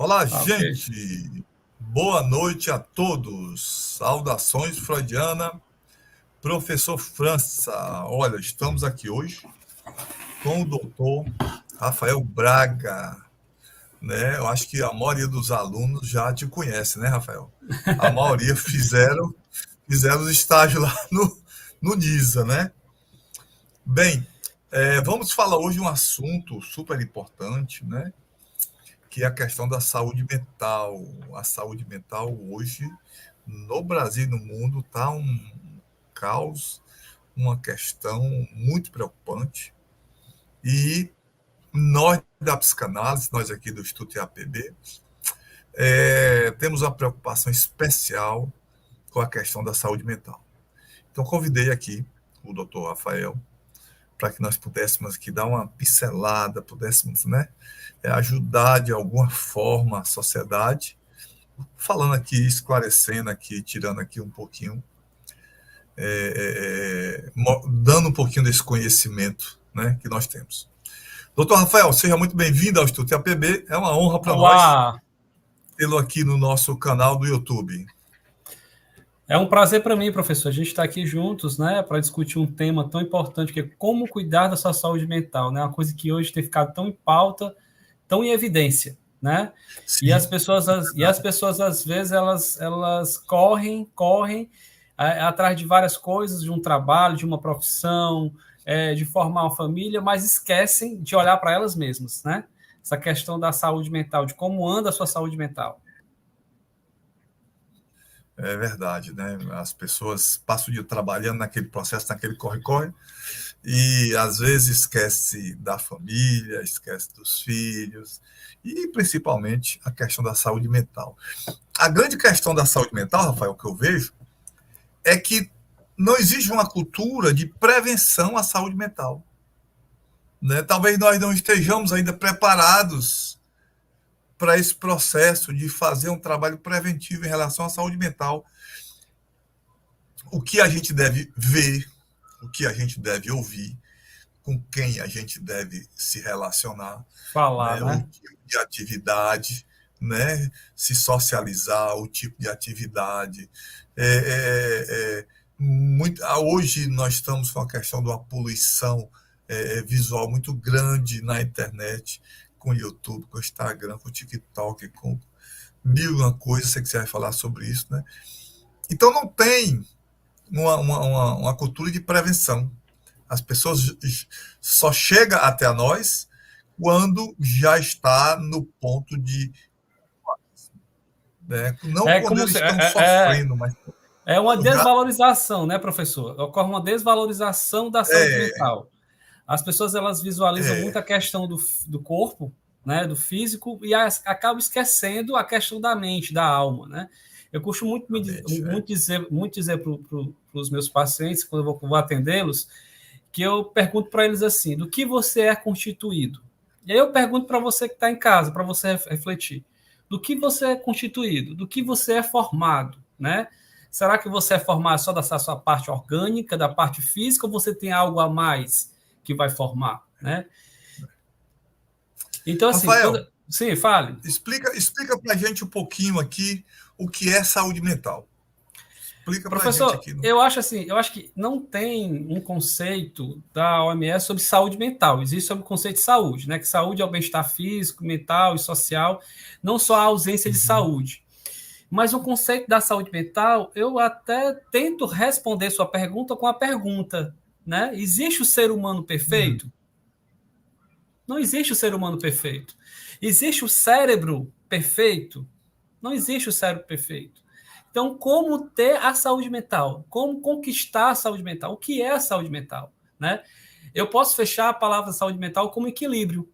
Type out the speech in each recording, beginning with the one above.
Olá, Tá ok. gente! Boa noite a todos! Saudações freudiana, professor França. Olha, estamos aqui hoje com o doutor Rafael Braga, né? Eu acho que a maioria dos alunos já te conhece, né, Rafael? A maioria fizeram estágio lá no NISA, né? Bem, vamos falar hoje de um assunto super importante, né? Que é a questão da saúde mental. A saúde mental hoje, no Brasil e no mundo, está um caos, uma questão muito preocupante. E nós da psicanálise, nós aqui do Instituto IAPB, temos uma preocupação especial com a questão da saúde mental. Então, convidei aqui o doutor Rafael para que nós pudéssemos aqui dar uma pincelada, pudéssemos, né, ajudar de alguma forma a sociedade, falando aqui, esclarecendo aqui, tirando aqui um pouquinho, dando um pouquinho desse conhecimento, né, que nós temos. Doutor Rafael, seja muito bem-vindo ao Instituto APB. É uma honra para nós Olá! tê-lo aqui no nosso canal do YouTube. É um prazer para mim, professor. A gente está aqui juntos, né, para discutir um tema tão importante que é como cuidar da sua saúde mental, né? Uma coisa que hoje tem ficado tão em pauta, tão em evidência, né? E as Sim, pessoas, às vezes elas correm atrás de várias coisas, de um trabalho, de uma profissão, de formar uma família, mas esquecem de olhar para elas mesmas, né? Essa questão da saúde mental, de como anda a sua saúde mental. é verdade, né? As pessoas passam o dia trabalhando naquele processo, naquele corre-corre, e às vezes esquece da família, esquece dos filhos, e principalmente a questão da saúde mental. A grande questão da saúde mental, Rafael, que eu vejo, é que não existe uma cultura de prevenção à saúde mental. Né? Talvez nós não estejamos ainda preparados para esse processo de fazer um trabalho preventivo em relação à saúde mental. O que a gente deve ver, o que a gente deve ouvir, com quem a gente deve se relacionar, Falar, né? O né? tipo de atividade, né? Se socializar, o tipo de atividade. Hoje nós estamos com a questão de uma poluição visual muito grande na internet, com o YouTube, com o Instagram, com o TikTok, com mil e uma coisas, sei que você vai falar sobre isso, né? Então não tem uma cultura de prevenção. As pessoas só chegam até nós quando já está no ponto de, né, não É quando como eles se, estão sofrendo, mas é uma já desvalorização, né, professor? Ocorre uma desvalorização da saúde é, mental. As pessoas elas visualizam muito é a questão do corpo, né, do físico, e acabam esquecendo a questão da mente, da alma, né? Eu costumo realmente, muito dizer para os meus pacientes, quando eu vou atendê-los, que eu pergunto para eles assim: do que você é constituído? E aí eu pergunto para você que está em casa, para você refletir: do que você é constituído? Do que você é formado, né? Será que você é formado só da sua parte orgânica, da parte física, ou você tem algo a mais que vai formar, né? Então, assim, Rafael, quando. Sim, fale. explica para a gente um pouquinho aqui o que é saúde mental. Explica para a gente Professor, aqui. eu acho que não tem um conceito da OMS sobre saúde mental. Existe sobre o conceito de saúde, né? Que saúde é o bem-estar físico, mental e social, não só a ausência de Uhum, saúde. Mas o conceito da saúde mental, eu até tento responder sua pergunta com a pergunta, né? Existe o ser humano uhum, perfeito? Não existe o ser humano perfeito. Existe o cérebro perfeito? Não existe o cérebro perfeito. Então, como ter a saúde mental? Como conquistar a saúde mental? O que é a saúde mental? Né? Eu posso fechar a palavra saúde mental como equilíbrio.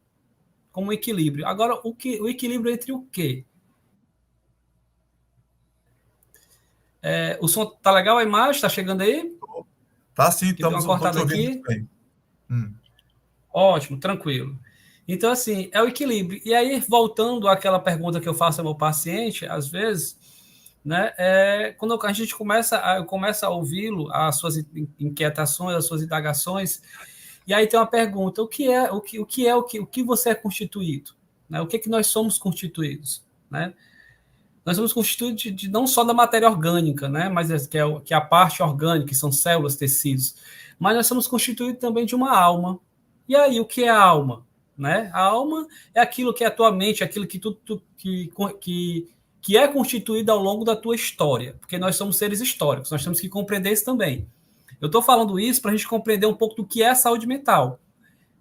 Como equilíbrio. Agora, o equilíbrio entre o quê? O som tá legal, a imagem está chegando aí? tá sim, Que deu uma estou te cortada ouvindo muito aqui. bem. Hum. Ótimo, tranquilo. Então, assim, é o equilíbrio. E aí, voltando àquela pergunta que eu faço ao meu paciente, às vezes, né, quando a gente começa a ouvi-lo, as suas inquietações, as suas indagações, e aí tem uma pergunta: o que você é constituído? Né? O que nós somos constituídos? né? Nós somos constituídos não só da matéria orgânica, né? Mas que é a parte orgânica, que são células, tecidos, mas nós somos constituídos também de uma alma. E aí, o que é a alma? Né? A alma é aquilo que é a tua mente, aquilo que é constituído ao longo da tua história, porque nós somos seres históricos, nós temos que compreender isso também. Eu estou falando isso para a gente compreender um pouco do que é a saúde mental.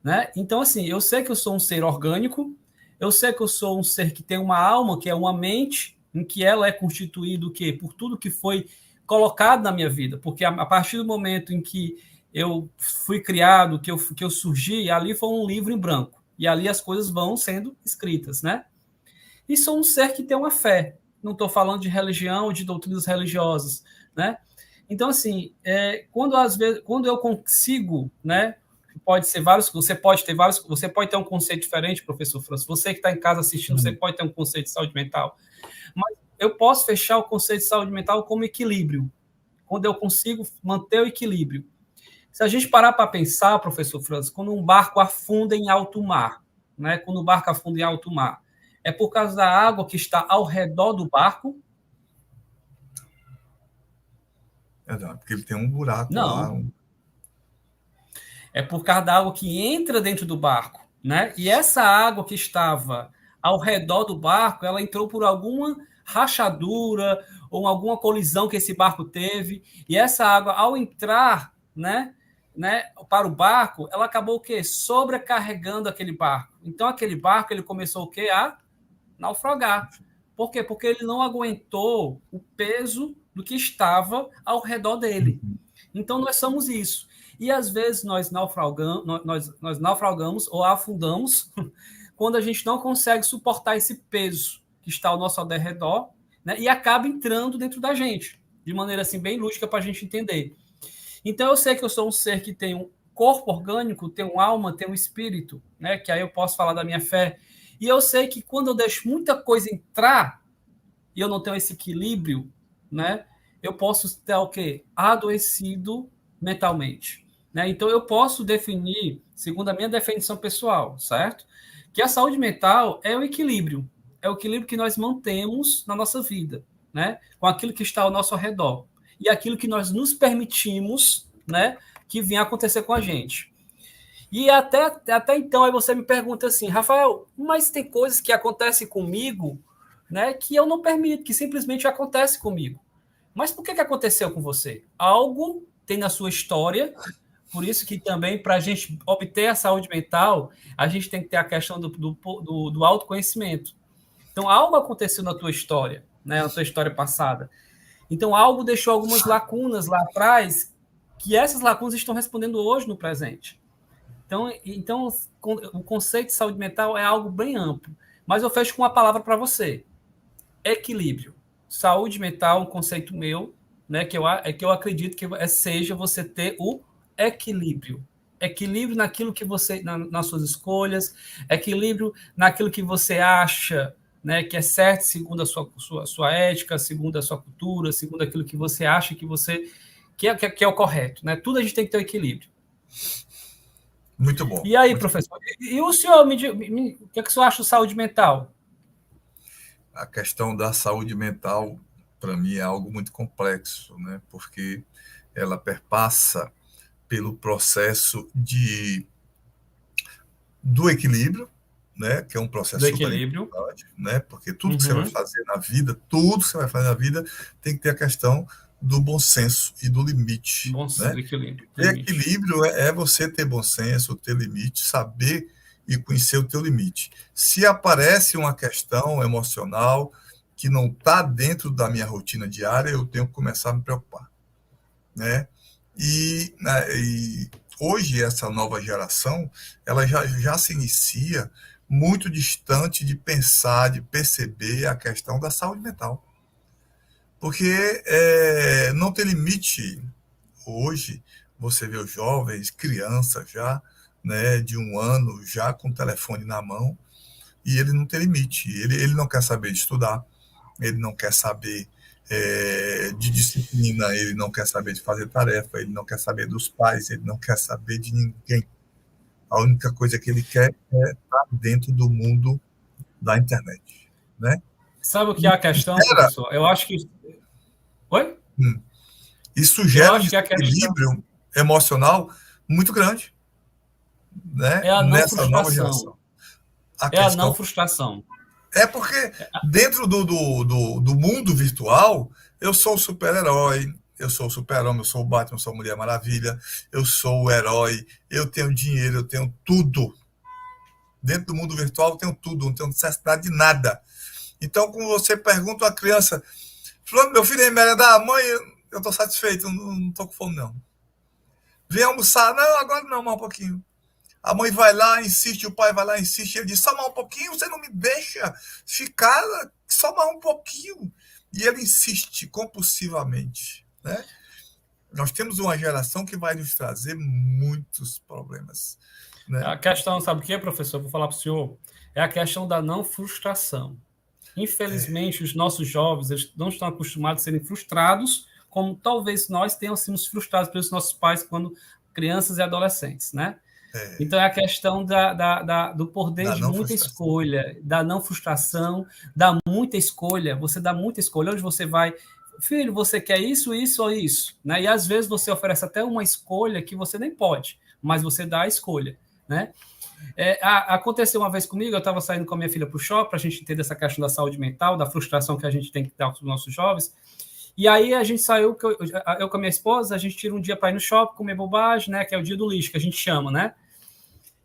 Né? Então, assim, eu sei que eu sou um ser orgânico, eu sei que eu sou um ser que tem uma alma, que é uma mente, em que ela é constituída o quê? Por tudo que foi colocado na minha vida. Porque a partir do momento em que eu fui criado, que eu surgi, ali foi um livro em branco. E ali as coisas vão sendo escritas, né? E sou um ser que tem uma fé. Não estou falando de religião ou de doutrinas religiosas, né? Então, assim, quando eu consigo, né? Pode ser vários, você pode ter um conceito diferente, professor Francis. Você que está em casa assistindo, você pode ter um conceito de saúde mental. Mas eu posso fechar o conceito de saúde mental como equilíbrio, quando eu consigo manter o equilíbrio. Se a gente parar para pensar, professor Francis, quando um barco afunda em alto mar, né? Quando o barco afunda em alto mar, é por causa da água que está ao redor do barco? Porque ele tem um buraco lá. Não. É por causa da água que entra dentro do barco, né? E essa água que estava ao redor do barco, ela entrou por alguma rachadura ou alguma colisão que esse barco teve, e essa água, ao entrar, para o barco, ela acabou o quê? Sobrecarregando aquele barco. Então, aquele barco, ele começou o quê? A naufragar. Por quê? Porque ele não aguentou o peso do que estava ao redor dele. Então, nós somos isso. E, às vezes, nós naufragamos ou afundamos quando a gente não consegue suportar esse peso que está ao nosso redor, né? E acaba entrando dentro da gente, de maneira assim bem lúdica para a gente entender. Então, eu sei que eu sou um ser que tem um corpo orgânico, tem uma alma, tem um espírito, né? Que aí eu posso falar da minha fé. E eu sei que quando eu deixo muita coisa entrar e eu não tenho esse equilíbrio, né? Eu posso estar o quê? Adoecido mentalmente. Né? Então, eu posso definir, segundo a minha definição pessoal, certo? Que a saúde mental é o equilíbrio. É o equilíbrio que nós mantemos na nossa vida, né? Com aquilo que está ao nosso redor. E aquilo que nós nos permitimos, né? Que venha acontecer com a gente. E até então, aí você me pergunta assim, Rafael, mas tem coisas que acontecem comigo, né? Que eu não permito, que simplesmente acontece comigo. Mas por que aconteceu com você? Algo tem na sua história. Por isso que também, para a gente obter a saúde mental, a gente tem que ter a questão do autoconhecimento. Então, algo aconteceu na tua história, né, na tua história passada. Então, algo deixou algumas lacunas lá atrás, que essas lacunas estão respondendo hoje no presente. Então, o conceito de saúde mental é algo bem amplo. Mas eu fecho com uma palavra para você. Equilíbrio. Saúde mental é um conceito meu, né, que eu acredito que seja você ter o equilíbrio. Equilíbrio naquilo que você, nas suas escolhas, equilíbrio naquilo que você acha, né, que é certo segundo a sua ética, segundo a sua cultura, segundo aquilo que você acha que é o correto. Né? Tudo a gente tem que ter o equilíbrio. Muito bom. E aí, muito professor, e o senhor, o que é que o senhor acha de saúde mental? A questão da saúde mental, para mim, é algo muito complexo, né? Porque ela perpassa pelo processo do equilíbrio, né? Que é um processo Do super equilíbrio. importante, né? Porque tudo que você vai fazer na vida, tudo que você vai fazer na vida tem que ter a questão do bom senso e do limite. Bom né? equilíbrio. Equilíbrio é você ter bom senso, ter limite, saber e conhecer o teu limite. Se aparece uma questão emocional que não está dentro da minha rotina diária, eu tenho que começar a me preocupar. Né? E hoje, essa nova geração, ela já se inicia muito distante de pensar, de perceber a questão da saúde mental. Porque não tem limite. Hoje, você vê os jovens, crianças já, né, de 1 ano, já com o telefone na mão, e ele não tem limite. Ele não quer saber de estudar, ele não quer saber de disciplina, ele não quer saber de fazer tarefa, ele não quer saber dos pais, ele não quer saber de ninguém. A única coisa que ele quer é estar dentro do mundo da internet, né? Sabe o que é a questão, Gera, professor? Eu acho que. Oi? isso Eu gera um acho que a questão desequilíbrio emocional muito grande, né, é a não nessa nova frustração. geração. A É a não questão frustração. é porque dentro do mundo virtual, eu sou o super-herói, eu sou o super-homem, eu sou o Batman, eu sou a Mulher Maravilha, eu sou o herói, eu tenho dinheiro, eu tenho tudo. Dentro do mundo virtual eu tenho tudo, não tenho necessidade de nada. Então, quando você pergunta à criança, falando, meu filho, é merendar, mãe, eu estou satisfeito, não estou com fome, não. Vem almoçar, não, agora não, mais um pouquinho. A mãe vai lá, insiste, o pai vai lá, insiste, ele diz, só mais um pouquinho, você não me deixa ficar, só mais um pouquinho. E ele insiste compulsivamente, né? Nós temos uma geração que vai nos trazer muitos problemas, né? A questão, sabe o que, professor? Vou falar para o senhor. É a questão da não frustração. Infelizmente, os nossos jovens eles não estão acostumados a serem frustrados, como talvez nós tenhamos sido frustrados pelos nossos pais quando crianças e adolescentes, né? Então, é a questão do poder Da de não muita frustração. escolha, da não frustração, da muita escolha. Você dá muita escolha, onde você vai. Filho, você quer isso, isso ou isso? Né? E às vezes você oferece até uma escolha que você nem pode, mas você dá a escolha. Né? Aconteceu uma vez comigo, eu estava saindo com a minha filha para o shopping, para a gente entender essa questão da saúde mental, da frustração que a gente tem que dar para os nossos jovens. E aí a gente saiu, eu com a minha esposa, a gente tira um dia para ir no shopping, comer bobagem, né? Que é o dia do lixo, que a gente chama, né?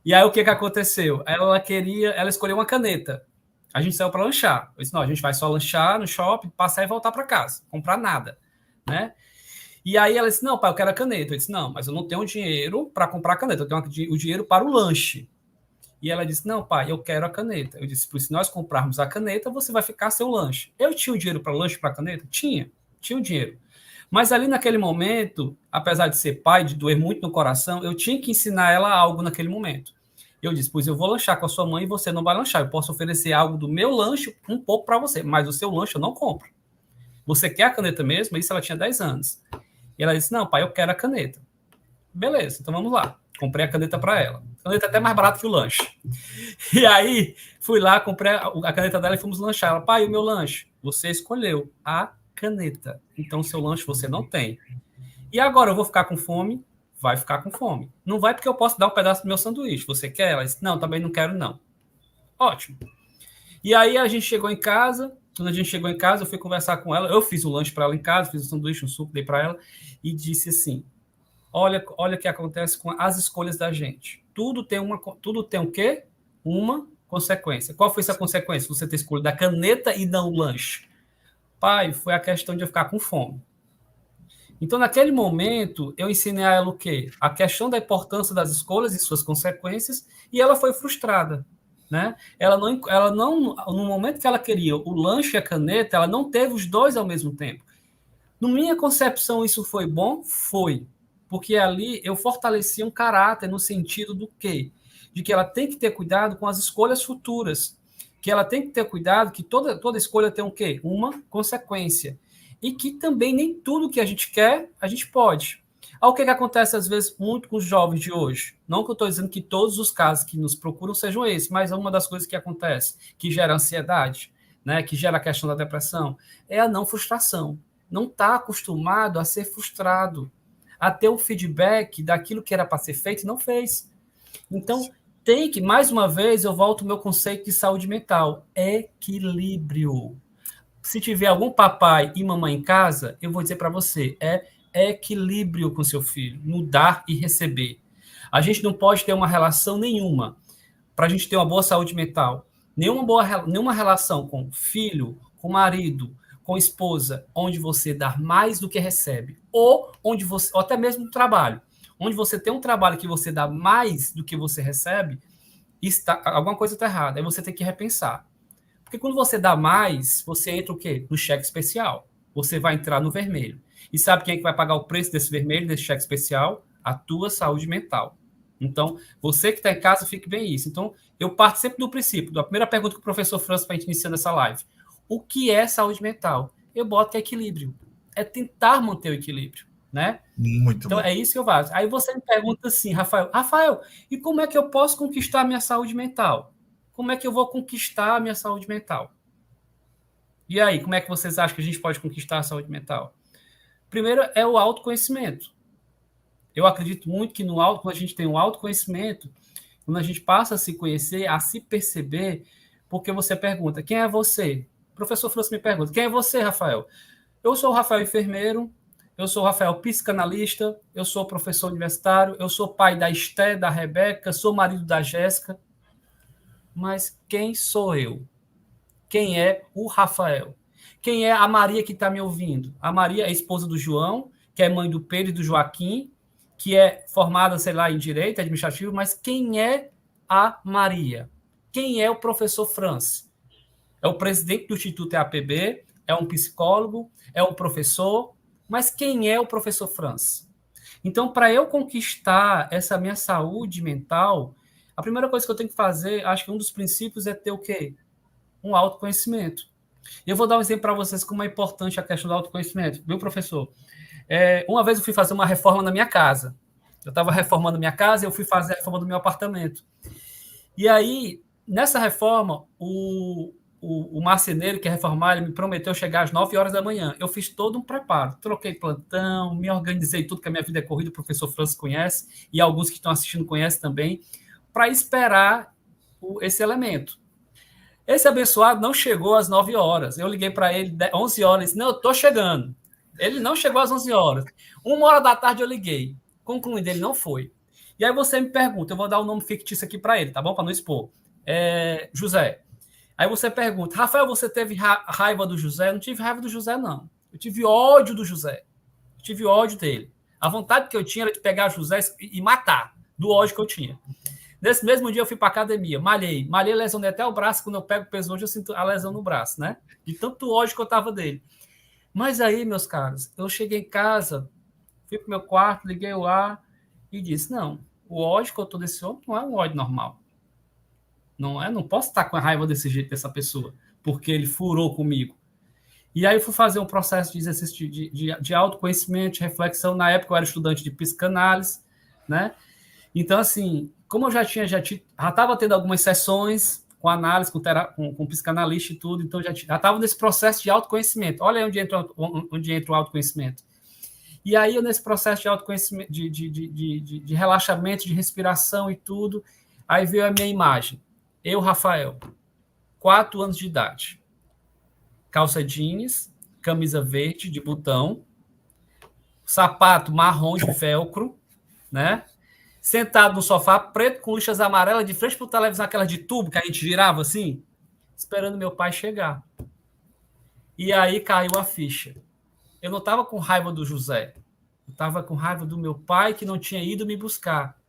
E aí o que aconteceu? Ela escolheu uma caneta. A gente saiu para lanchar. Eu disse, não, a gente vai só lanchar no shopping, passar e voltar para casa, comprar nada, né? E aí ela disse, não, pai, eu quero a caneta. Eu disse, não, mas eu não tenho dinheiro para comprar a caneta, eu tenho o dinheiro para o lanche. E ela disse, não, pai, eu quero a caneta. Eu disse, se nós comprarmos a caneta, você vai ficar seu lanche. Eu tinha o dinheiro para lanche, para caneta? Tinha o dinheiro. Mas ali naquele momento, apesar de ser pai, de doer muito no coração, eu tinha que ensinar ela algo naquele momento. Eu disse, pois eu vou lanchar com a sua mãe e você não vai lanchar. Eu posso oferecer algo do meu lanche um pouco para você, mas o seu lanche eu não compro. Você quer a caneta mesmo? Isso ela tinha 10 anos. E ela disse, não, pai, eu quero a caneta. Beleza, então vamos lá. Comprei a caneta para ela. A caneta é até mais barata que o lanche. E aí, fui lá, comprei a caneta dela e fomos lanchar. Ela, pai, o meu lanche? Você escolheu a caneta. Então, o seu lanche você não tem. E agora eu vou ficar com fome? Vai ficar com fome. Não vai porque eu posso dar um pedaço do meu sanduíche. Você quer? Ela disse, não, também não quero, não. Ótimo. E aí a gente chegou em casa. Quando a gente chegou em casa, eu fui conversar com ela. Eu fiz o lanche para ela em casa, fiz o sanduíche, um suco, dei para ela. E disse assim, olha o que acontece com as escolhas da gente. Tudo tem o quê? Uma consequência. Qual foi essa consequência? Você ter escolhido a caneta e não o lanche. Pai, foi a questão de eu ficar com fome. Então, naquele momento, eu ensinei a ela o quê? A questão da importância das escolhas e suas consequências, e ela foi frustrada. Né? Ela não, no momento que ela queria o lanche e a caneta, ela não teve os dois ao mesmo tempo. Na minha concepção, isso foi bom? Foi. Porque ali eu fortaleci um caráter no sentido do quê? De que ela tem que ter cuidado com as escolhas futuras. Que ela tem que ter cuidado que toda escolha tem o quê? Uma consequência. E que também nem tudo que a gente quer, a gente pode. Olha o que acontece, às vezes, muito com os jovens de hoje. Não que eu estou dizendo que todos os casos que nos procuram sejam esses, mas é uma das coisas que acontece, que gera ansiedade, né, que gera a questão da depressão, é a não frustração. Não está acostumado a ser frustrado, a ter o feedback daquilo que era para ser feito e não fez. Então, tem que, mais uma vez, eu volto ao meu conceito de saúde mental, equilíbrio. Se tiver algum papai e mamãe em casa, eu vou dizer para você, é equilíbrio com seu filho, no dar e receber. A gente não pode ter uma relação nenhuma para a gente ter uma boa saúde mental. Nenhuma relação com filho, com marido, com esposa, onde você dá mais do que recebe, ou onde você, ou até mesmo no trabalho, onde você tem um trabalho que você dá mais do que você recebe, alguma coisa está errada. Aí você tem que repensar. Porque quando você dá mais, você entra o quê? No cheque especial. Você vai entrar no vermelho. E sabe quem é que vai pagar o preço desse vermelho, desse cheque especial? A tua saúde mental. Então, você que está em casa, fique bem isso. Então, eu parto sempre do princípio, da primeira pergunta que o professor França para a gente iniciando essa live. O que é saúde mental? Eu boto que é equilíbrio. É tentar manter o equilíbrio, né? Muito Então, bom. é isso que eu faço. Aí você me pergunta assim, Rafael, e como é que eu posso conquistar a minha saúde mental? Como é que eu vou conquistar a minha saúde mental? E aí, como é que vocês acham que a gente pode conquistar a saúde mental? Primeiro é o autoconhecimento. Eu acredito muito que quando a gente tem um autoconhecimento, quando a gente passa a se conhecer, a se perceber, porque você pergunta, quem é você? O professor França me pergunta, quem é você, Rafael? Eu sou o Rafael enfermeiro, eu sou o Rafael psicanalista, eu sou professor universitário, eu sou pai da Esté, da Rebeca, sou marido da Jéssica, mas quem sou eu? Quem é o Rafael? Quem é a Maria que está me ouvindo? A Maria é a esposa do João, que é mãe do Pedro e do Joaquim, que é formada, sei lá, em Direito Administrativo, mas quem é a Maria? Quem é o professor Franz? É o presidente do Instituto EAPB, é um psicólogo, é um professor, mas quem é o professor Franz? Então, para eu conquistar essa minha saúde mental, a primeira coisa que eu tenho que fazer, acho que um dos princípios é ter o quê? Um autoconhecimento. E eu vou dar um exemplo para vocês como é importante a questão do autoconhecimento. Viu, professor? Uma vez eu fui fazer uma reforma na minha casa. Eu estava reformando minha casa e eu fui fazer a reforma do meu apartamento. E aí, nessa reforma, o marceneiro que ia reformar, ele me prometeu chegar às 9 horas da manhã. Eu fiz todo um preparo. Troquei plantão, me organizei tudo, que a minha vida é corrida, o professor Francis conhece, e alguns que estão assistindo conhecem também, para esperar esse elemento. Esse abençoado não chegou às 9 horas. Eu liguei para ele 11 horas e disse, não, eu estou chegando. Ele não chegou às 11 horas. 1 hora da tarde eu liguei. Concluindo, ele não foi. E aí você me pergunta, eu vou dar um nome fictício aqui para ele, tá bom? Para não expor. José. Aí você pergunta, Rafael, você teve raiva do José? Eu não tive raiva do José, não. Eu tive ódio do José. Eu tive ódio dele. A vontade que eu tinha era de pegar José e matar, do ódio que eu tinha. Nesse mesmo dia eu fui para academia, malhei, lesionei até o braço, quando eu pego o peso hoje eu sinto a lesão no braço, né? De tanto ódio que eu tava dele. Mas aí, meus caros, eu cheguei em casa, fui pro meu quarto, liguei o ar e disse, não, o ódio que eu tô desse homem não é um ódio normal. Não posso estar com a raiva desse jeito dessa pessoa, porque ele furou comigo. E aí eu fui fazer um processo de exercício de autoconhecimento, de reflexão. Na época eu era estudante de psicanálise, né? Então, assim, como eu já estava tendo algumas sessões com análise, com psicanalista e tudo, então já estava nesse processo de autoconhecimento. Olha aí onde entra o autoconhecimento. E aí, eu, nesse processo de autoconhecimento, de relaxamento, de respiração e tudo, aí veio a minha imagem. Eu, Rafael, 4 anos de idade, calça jeans, camisa verde de botão, sapato marrom de velcro, né? Sentado no sofá, preto, com lixas amarelas, de frente para o televisão, aquela de tubo que a gente girava assim, esperando meu pai chegar. E aí caiu a ficha. Eu não estava com raiva do José, eu estava com raiva do meu pai que não tinha ido me buscar.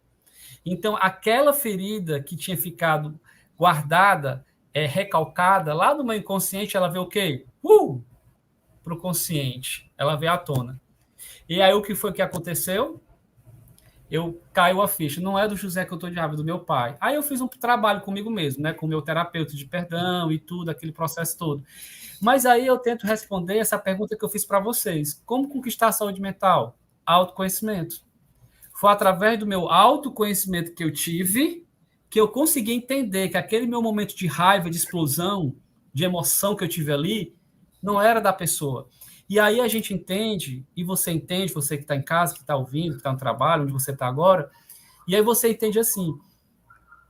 Então, aquela ferida que tinha ficado guardada, recalcada, lá no meu inconsciente, ela veio o quê? Para o consciente. Ela veio à tona. E aí, o que foi que aconteceu? Caiu a ficha. Não é do José que eu estou de raiva, é do meu pai. Aí eu fiz um trabalho comigo mesmo, né? Com o meu terapeuta de perdão e tudo, aquele processo todo. Mas aí eu tento responder essa pergunta que eu fiz para vocês. Como conquistar a saúde mental? Autoconhecimento. Foi através do meu autoconhecimento que eu tive que eu consegui entender que aquele meu momento de raiva, de explosão, de emoção que eu tive ali, não era da pessoa. E aí a gente entende, e você entende, você que está em casa, que está ouvindo, que está no trabalho, onde você está agora, e aí você entende assim,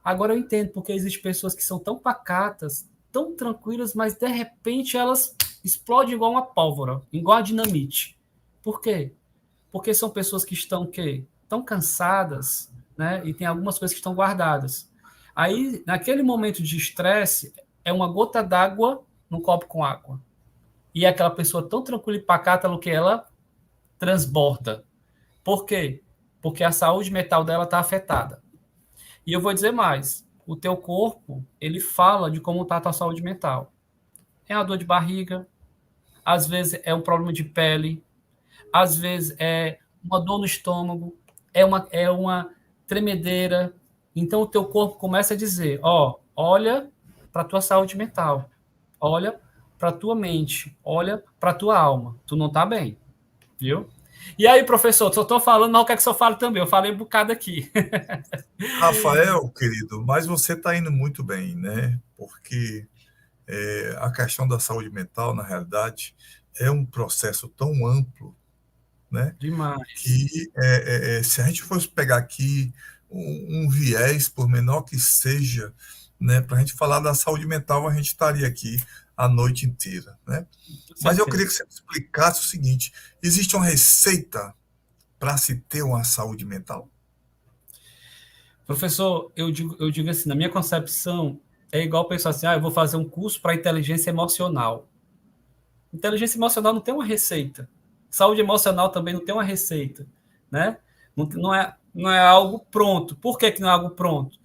agora eu entendo porque existem pessoas que são tão pacatas, tão tranquilas, mas de repente elas explodem igual uma pólvora, igual a dinamite. Por quê? Porque são pessoas que estão o quê? Tão cansadas, né? E tem algumas coisas que estão guardadas. Aí, naquele momento de estresse, é uma gota d'água num copo com água. E é aquela pessoa tão tranquila e pacata no que ela transborda. Por quê? Porque a saúde mental dela está afetada. E eu vou dizer mais. O teu corpo, ele fala de como está a tua saúde mental. É uma dor de barriga, às vezes é um problema de pele, às vezes é uma dor no estômago, é uma tremedeira. Então, o teu corpo começa a dizer, olha para a tua saúde mental, olha para a tua mente, olha para a tua alma. Tu não está bem, viu? E aí, professor, só estou falando, mas eu quero que o senhor fale também. Eu falei um bocado aqui. Rafael, querido, mas você está indo muito bem, né? Porque A questão da saúde mental, na realidade, é um processo tão amplo, né? Demais. Que se a gente fosse pegar aqui um viés, por menor que seja, né, para a gente falar da saúde mental, a gente estaria aqui a noite inteira, né? Com Mas eu queria que certeza. você explicasse o seguinte: existe uma receita para se ter uma saúde mental? Professor, eu digo assim, na minha concepção, é igual pensar assim, eu vou fazer um curso para inteligência emocional. Inteligência emocional não tem uma receita. Saúde emocional também não tem uma receita, né? Não é algo pronto. Por que não é algo pronto?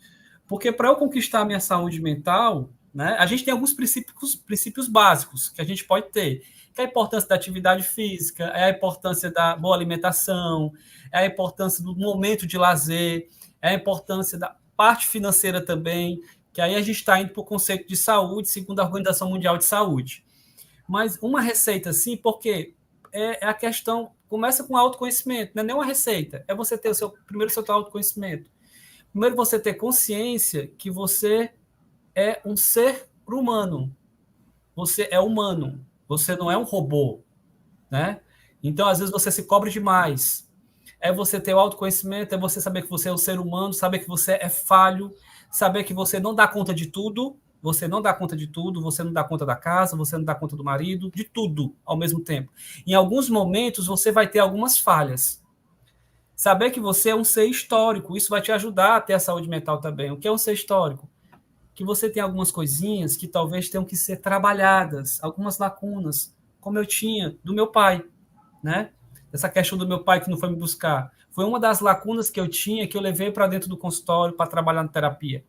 Porque para eu conquistar a minha saúde mental, né, a gente tem alguns princípios básicos que a gente pode ter, que é a importância da atividade física, é a importância da boa alimentação, é a importância do momento de lazer, é a importância da parte financeira também, que aí a gente está indo para o conceito de saúde, segundo a Organização Mundial de Saúde. Mas uma receita, sim, porque é a questão, começa com autoconhecimento, não é nem uma receita, é você ter primeiro o seu autoconhecimento. Primeiro você ter consciência que você é um ser humano. Você é humano. Você não é um robô, né? Então, às vezes, você se cobre demais. É você ter o autoconhecimento, é você saber que você é um ser humano, saber que você é falho, saber que você não dá conta de tudo, você não dá conta de tudo, você não dá conta da casa, você não dá conta do marido, de tudo ao mesmo tempo. Em alguns momentos, você vai ter algumas falhas. Saber que você é um ser histórico, isso vai te ajudar a ter a saúde mental também. O que é um ser histórico? Que você tem algumas coisinhas que talvez tenham que ser trabalhadas, algumas lacunas, como eu tinha do meu pai, né? Essa questão do meu pai que não foi me buscar. Foi uma das lacunas que eu tinha que eu levei para dentro do consultório para trabalhar na terapia.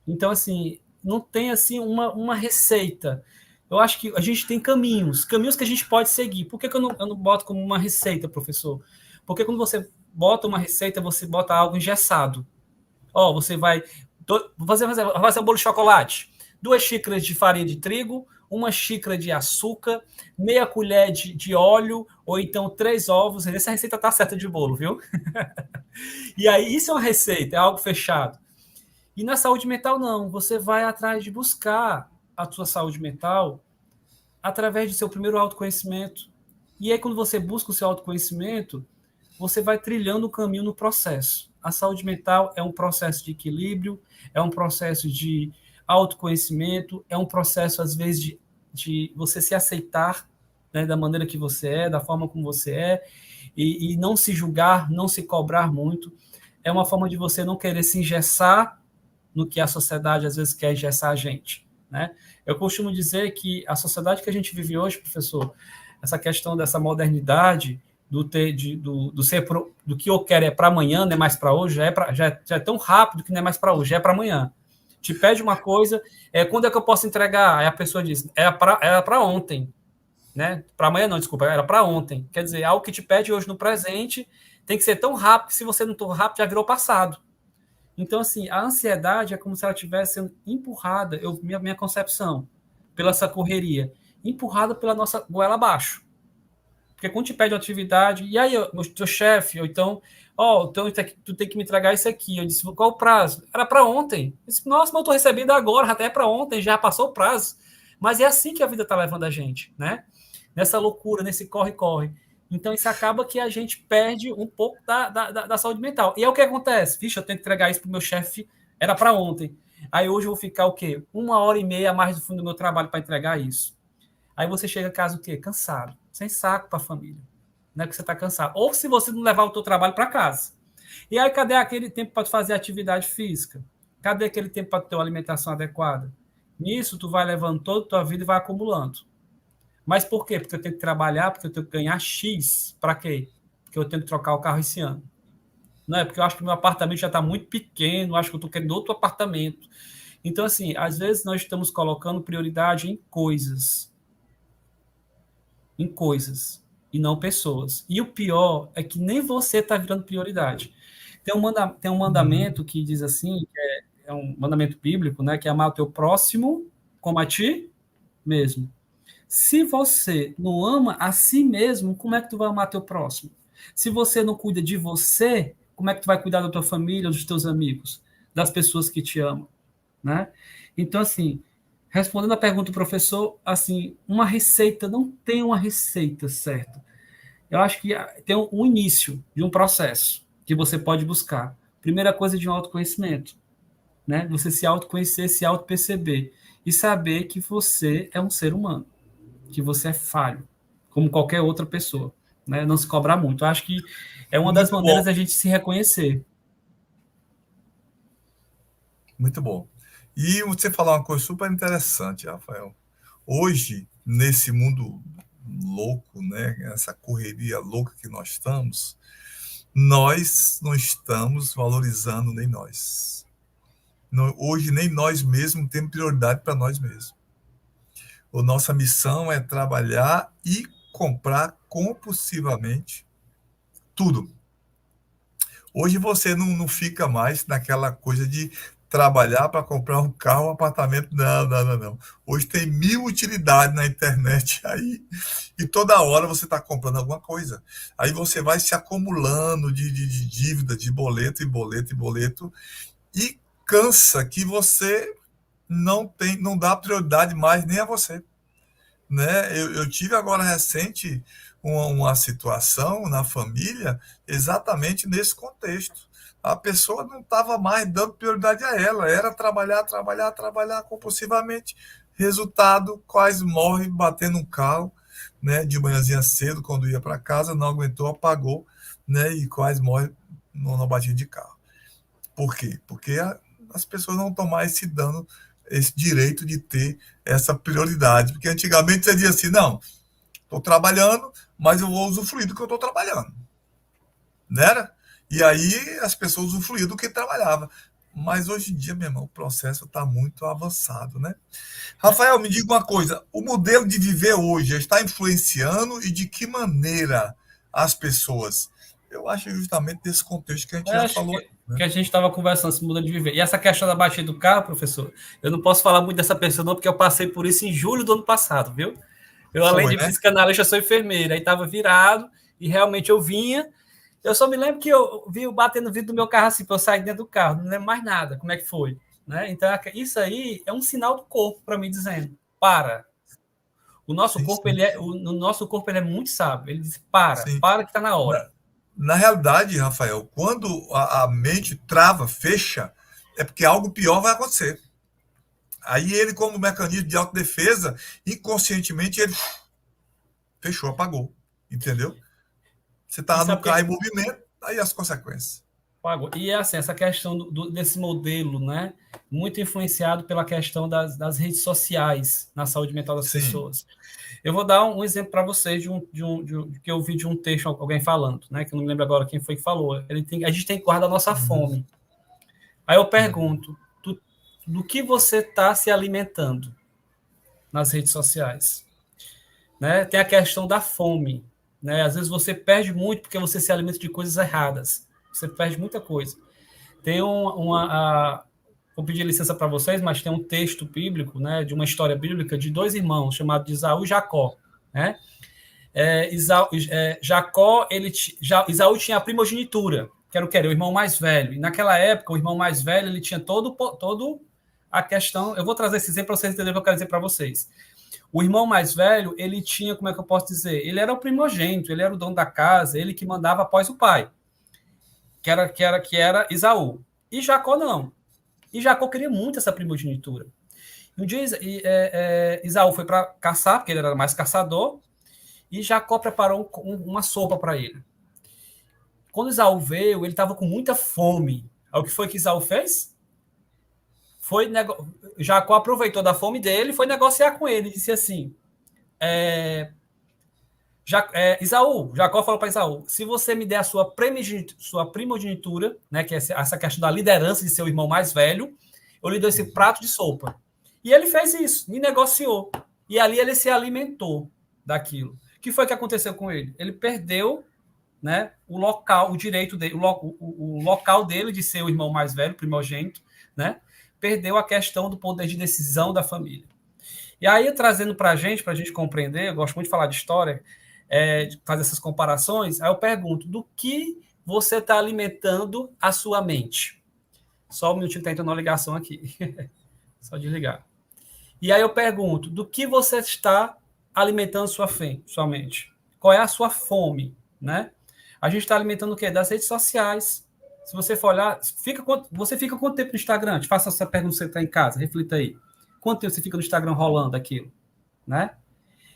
Então, assim, não tem assim uma receita. Eu acho que a gente tem caminhos que a gente pode seguir. Por que, que eu não boto como uma receita, professor? Porque quando você bota uma receita, você bota algo engessado. Ó, você vai fazer um bolo de chocolate. 2 xícaras de farinha de trigo, 1 xícara de açúcar, meia colher de óleo, ou então 3 ovos. Essa receita tá certa de bolo, viu? E aí, isso é uma receita, é algo fechado. E na saúde mental, não. Você vai atrás de buscar a sua saúde mental através de seu primeiro autoconhecimento. E aí, quando você busca o seu autoconhecimento, você vai trilhando o caminho no processo. A saúde mental é um processo de equilíbrio, é um processo de autoconhecimento, é um processo, às vezes, de você se aceitar, né, da maneira que você é, da forma como você é, e não se julgar, não se cobrar muito. É uma forma de você não querer se engessar no que a sociedade, às vezes, quer engessar a gente. Né? Eu costumo dizer que a sociedade que a gente vive hoje, professor, essa questão dessa modernidade, do ser do que eu quero é para amanhã, não é mais para hoje, já é tão rápido que não é mais para hoje, é para amanhã. Te pede uma coisa, quando é que eu posso entregar? Aí a pessoa diz, era para ontem, né? Para amanhã não, desculpa, era para ontem. Quer dizer, algo que te pede hoje no presente tem que ser tão rápido que se você não for rápido já virou passado. Então, assim, a ansiedade é como se ela estivesse sendo empurrada, minha concepção, pela essa correria, empurrada pela nossa goela abaixo. Porque quando te pede uma atividade, e aí, meu teu chefe, ou então, então tu tem que me entregar isso aqui. Eu disse, qual o prazo? Era para ontem. Eu disse, nossa, mas eu estou recebendo agora, até para ontem, já passou o prazo. Mas é assim que a vida está levando a gente, né? Nessa loucura, nesse corre-corre. Então, isso acaba que a gente perde um pouco da saúde mental. E é o que acontece. Vixe, eu tenho que entregar isso para o meu chefe, era para ontem. Aí hoje eu vou ficar o quê? 1 hora e meia a mais do fundo do meu trabalho para entregar isso. Aí você chega a casa o quê? Cansado, sem saco para a família. Não é que você está cansado. Ou se você não levar o teu trabalho para casa. E aí, cadê aquele tempo para fazer atividade física? Cadê aquele tempo para ter uma alimentação adequada? Nisso, tu vai levando toda a tua vida e vai acumulando. Mas por quê? Porque eu tenho que trabalhar, porque eu tenho que ganhar X. Para quê? Porque eu tenho que trocar o carro esse ano. Não é porque eu acho que meu apartamento já está muito pequeno, acho que eu estou querendo outro apartamento. Então, assim, às vezes nós estamos colocando prioridade em coisas e não pessoas. E o pior é que nem você está virando prioridade. Tem um mandamento que diz assim, que é um mandamento bíblico, né, que é amar o teu próximo como a ti mesmo. Se você não ama a si mesmo, como é que tu vai amar teu próximo? Se você não cuida de você, como é que tu vai cuidar da tua família, dos teus amigos, das pessoas que te amam, né? Então, assim, respondendo a pergunta do professor, assim, uma receita, não tem uma receita certa. Eu acho que tem um início de um processo que você pode buscar. Primeira coisa de um autoconhecimento, né? Você se autoconhecer, se autoperceber e saber que você é um ser humano, que você é falho, como qualquer outra pessoa, né? Não se cobrar muito. Eu acho que é uma das Muito bom, maneiras da gente se reconhecer. muito bom. E você falou uma coisa super interessante, Rafael. Hoje, nesse mundo louco, né, essa correria louca que nós não estamos valorizando nem nós. Hoje, nem nós mesmos temos prioridade para nós mesmos. A nossa missão é trabalhar e comprar compulsivamente tudo. Hoje você não fica mais naquela coisa de trabalhar para comprar um carro, um apartamento. Não, não, não, não. Hoje tem mil utilidades na internet aí e toda hora você está comprando alguma coisa. Aí você vai se acumulando de dívida, de boleto e boleto e boleto e cansa que você não dá prioridade mais nem a você, né? Eu tive agora recente uma situação na família exatamente nesse contexto. A pessoa não estava mais dando prioridade a ela, era trabalhar, trabalhar, trabalhar compulsivamente. Resultado, quase morre batendo um carro, né? De manhãzinha cedo, quando ia para casa, não aguentou, apagou, né? E quase morre numa batida de carro. Por quê? Porque as pessoas não estão mais se dando esse direito de ter essa prioridade. Porque antigamente você dizia assim, não, estou trabalhando, mas eu vou usufruir do que eu estou trabalhando. Não era? E aí as pessoas usufruíam do que trabalhava. Mas hoje em dia, meu irmão, o processo está muito avançado, né? Rafael, me diga uma coisa: o modelo de viver hoje está influenciando e de que maneira as pessoas? Eu acho justamente nesse contexto que a gente Eu já acho falou, né? que a gente estava conversando esse mundo de viver. E essa questão da batida do carro, professor, eu não posso falar muito dessa pessoa, não, porque eu passei por isso em julho do ano passado, viu? Eu, além Foi, de né? psicanalista, sou enfermeira. Aí estava virado e realmente eu vinha. Eu só me lembro que eu vi o bater no vidro do meu carro assim, para eu sair dentro do carro. Não lembro mais nada, como é que foi. Né? Então, isso aí é um sinal do corpo para mim dizendo: para. O nosso Sim, corpo, sim, o nosso corpo ele é muito sábio. Ele diz: para, sim. para que está na hora. Na realidade, Rafael, quando a mente trava, fecha, é porque algo pior vai acontecer. Aí ele, como mecanismo de autodefesa, inconscientemente ele fechou, apagou. Entendeu? Você E estava no sabe o carro em que movimento, aí as consequências. pagou? E é assim, essa questão desse modelo, né? Muito influenciado pela questão das redes sociais na saúde mental das Sim. pessoas. Eu vou dar um exemplo para vocês que eu vi de um texto, alguém falando, né? Que eu não me lembro agora quem foi que falou. A gente tem que guardar a nossa Uhum, fome. Aí eu uhum. pergunto, do que você está se alimentando nas redes sociais? Né? Tem a questão da fome. Né? Às vezes você perde muito porque você se alimenta de coisas erradas. Você perde muita coisa. Tem vou pedir licença para vocês, mas tem um texto bíblico, né, de uma história bíblica de dois irmãos chamados Isaú e Jacó. Né? Jacó, Isaú tinha a primogenitura, que era o que? Era o irmão mais velho. E naquela época, o irmão mais velho ele tinha todo a questão. Eu vou trazer esse exemplo para vocês entenderem o que eu quero dizer para vocês. O irmão mais velho, ele tinha, como é que eu posso dizer? Ele era o primogênito, ele era o dono da casa, ele que mandava após o pai, que era Isaú. E Jacó não. E Jacó queria muito essa primogenitura. Um dia Isaú foi para caçar, porque ele era mais caçador, e Jacó preparou uma sopa para ele. Quando Isaú veio, ele estava com muita fome. Aí o que foi que Isaú fez? Jacó aproveitou da fome dele e foi negociar com ele. Disse assim: Isaú, Jacó falou para Isaú: se você me der a sua primogenitura, né, que é essa questão da liderança de seu irmão mais velho, eu lhe dou esse Uhum. prato de sopa. E ele fez isso, e negociou. E ali ele se alimentou daquilo. O que foi que aconteceu com ele? Ele perdeu, né, o local, o direito dele, o local dele de ser o irmão mais velho, primogênito, né? Perdeu a questão do poder de decisão da família. E aí, trazendo para a gente compreender, eu gosto muito de falar de história, de fazer essas comparações, aí eu pergunto, do que você está alimentando a sua mente? Só um minutinho, está entrando uma ligação aqui. Só desligar. E aí eu pergunto, do que você está alimentando sua mente? Qual é a sua fome, né? A gente está alimentando o quê? Das redes sociais. Se você for olhar, você fica quanto tempo no Instagram? Te faça essa pergunta, você está em casa, reflita aí. Quanto tempo você fica no Instagram rolando aquilo, né?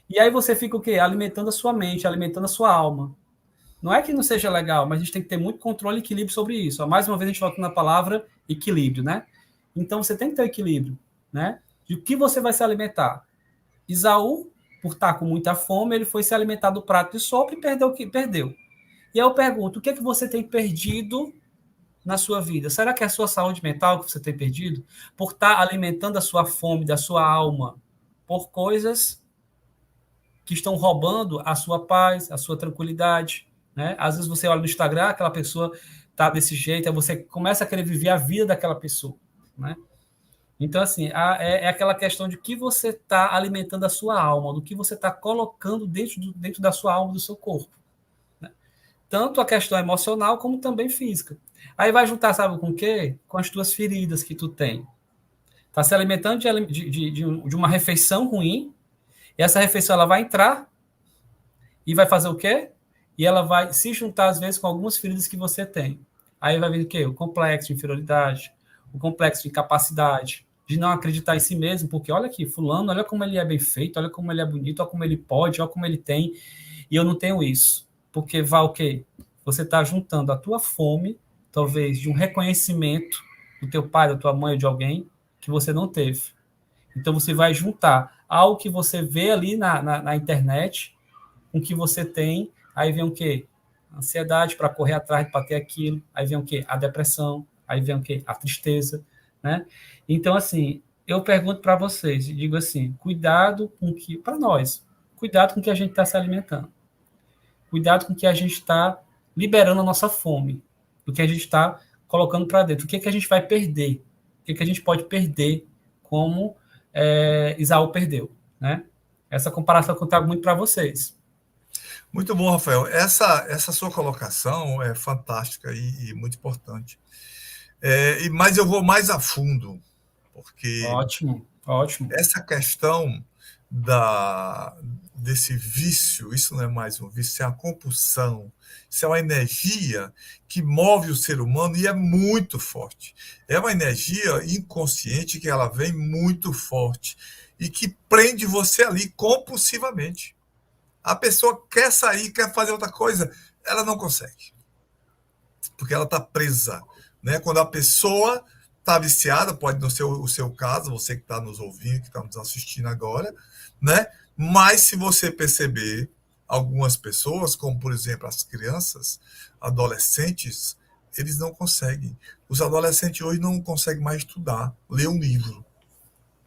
E aí você fica o quê? Alimentando a sua mente, alimentando a sua alma. Não é que não seja legal, mas a gente tem que ter muito controle e equilíbrio sobre isso. Mais uma vez a gente volta na palavra equilíbrio, né? Então você tem que ter equilíbrio, né? De o que você vai se alimentar. Isaú, por estar com muita fome, ele foi se alimentar do prato de sopa e perdeu o que perdeu. E aí eu pergunto, o que é que você tem perdido na sua vida? Será que é a sua saúde mental que você tem perdido? Por estar alimentando a sua fome, da sua alma, por coisas que estão roubando a sua paz, a sua tranquilidade, né? Às vezes você olha no Instagram, aquela pessoa tá desse jeito, aí você começa a querer viver a vida daquela pessoa, né? Então, assim, é aquela questão de que você está alimentando a sua alma, do que você está colocando dentro da sua alma, do seu corpo. Né? Tanto a questão emocional, como também física. Aí vai juntar, sabe com o quê? Com as tuas feridas que tu tem. Está se alimentando de uma refeição ruim, e essa refeição ela vai entrar e vai fazer o quê? E ela vai se juntar, às vezes, com algumas feridas que você tem. Aí vai vir o quê? O complexo de inferioridade, o complexo de incapacidade, de não acreditar em si mesmo, porque olha aqui, fulano, olha como ele é bem feito, olha como ele é bonito, olha como ele pode, olha como ele tem, e eu não tenho isso. Porque vai o quê? Você está juntando a tua fome, talvez, de um reconhecimento do teu pai, da tua mãe ou de alguém que você não teve. Então você vai juntar algo que você vê ali na internet com o que você tem, aí vem o quê? Ansiedade para correr atrás para ter aquilo, aí vem o quê? A depressão, aí vem o quê? A tristeza, né? Então, assim, eu pergunto para vocês, e digo assim, cuidado com que, para nós, cuidado com o que a gente está se alimentando, cuidado com o que a gente está liberando a nossa fome, do que a gente está colocando para dentro, o que, é que a gente vai perder, o que, é que a gente pode perder, como Isaú perdeu, né? Essa comparação que eu trago muito para vocês. Muito bom, Rafael. Essa sua colocação é fantástica e muito importante. Mas eu vou mais a fundo, porque Ótimo, ótimo. essa questão desse vício, isso não é mais um vício, isso é uma compulsão, isso é uma energia que move o ser humano e é muito forte. É uma energia inconsciente que ela vem muito forte e que prende você ali compulsivamente. A pessoa quer sair, quer fazer outra coisa, ela não consegue, porque ela está presa. Né? Quando a pessoa está viciada, pode não ser o seu caso, você que está nos ouvindo, que está nos assistindo agora, né? Mas se você perceber, algumas pessoas, como por exemplo as crianças, adolescentes, eles não conseguem. Os adolescentes hoje não conseguem mais estudar, ler um livro.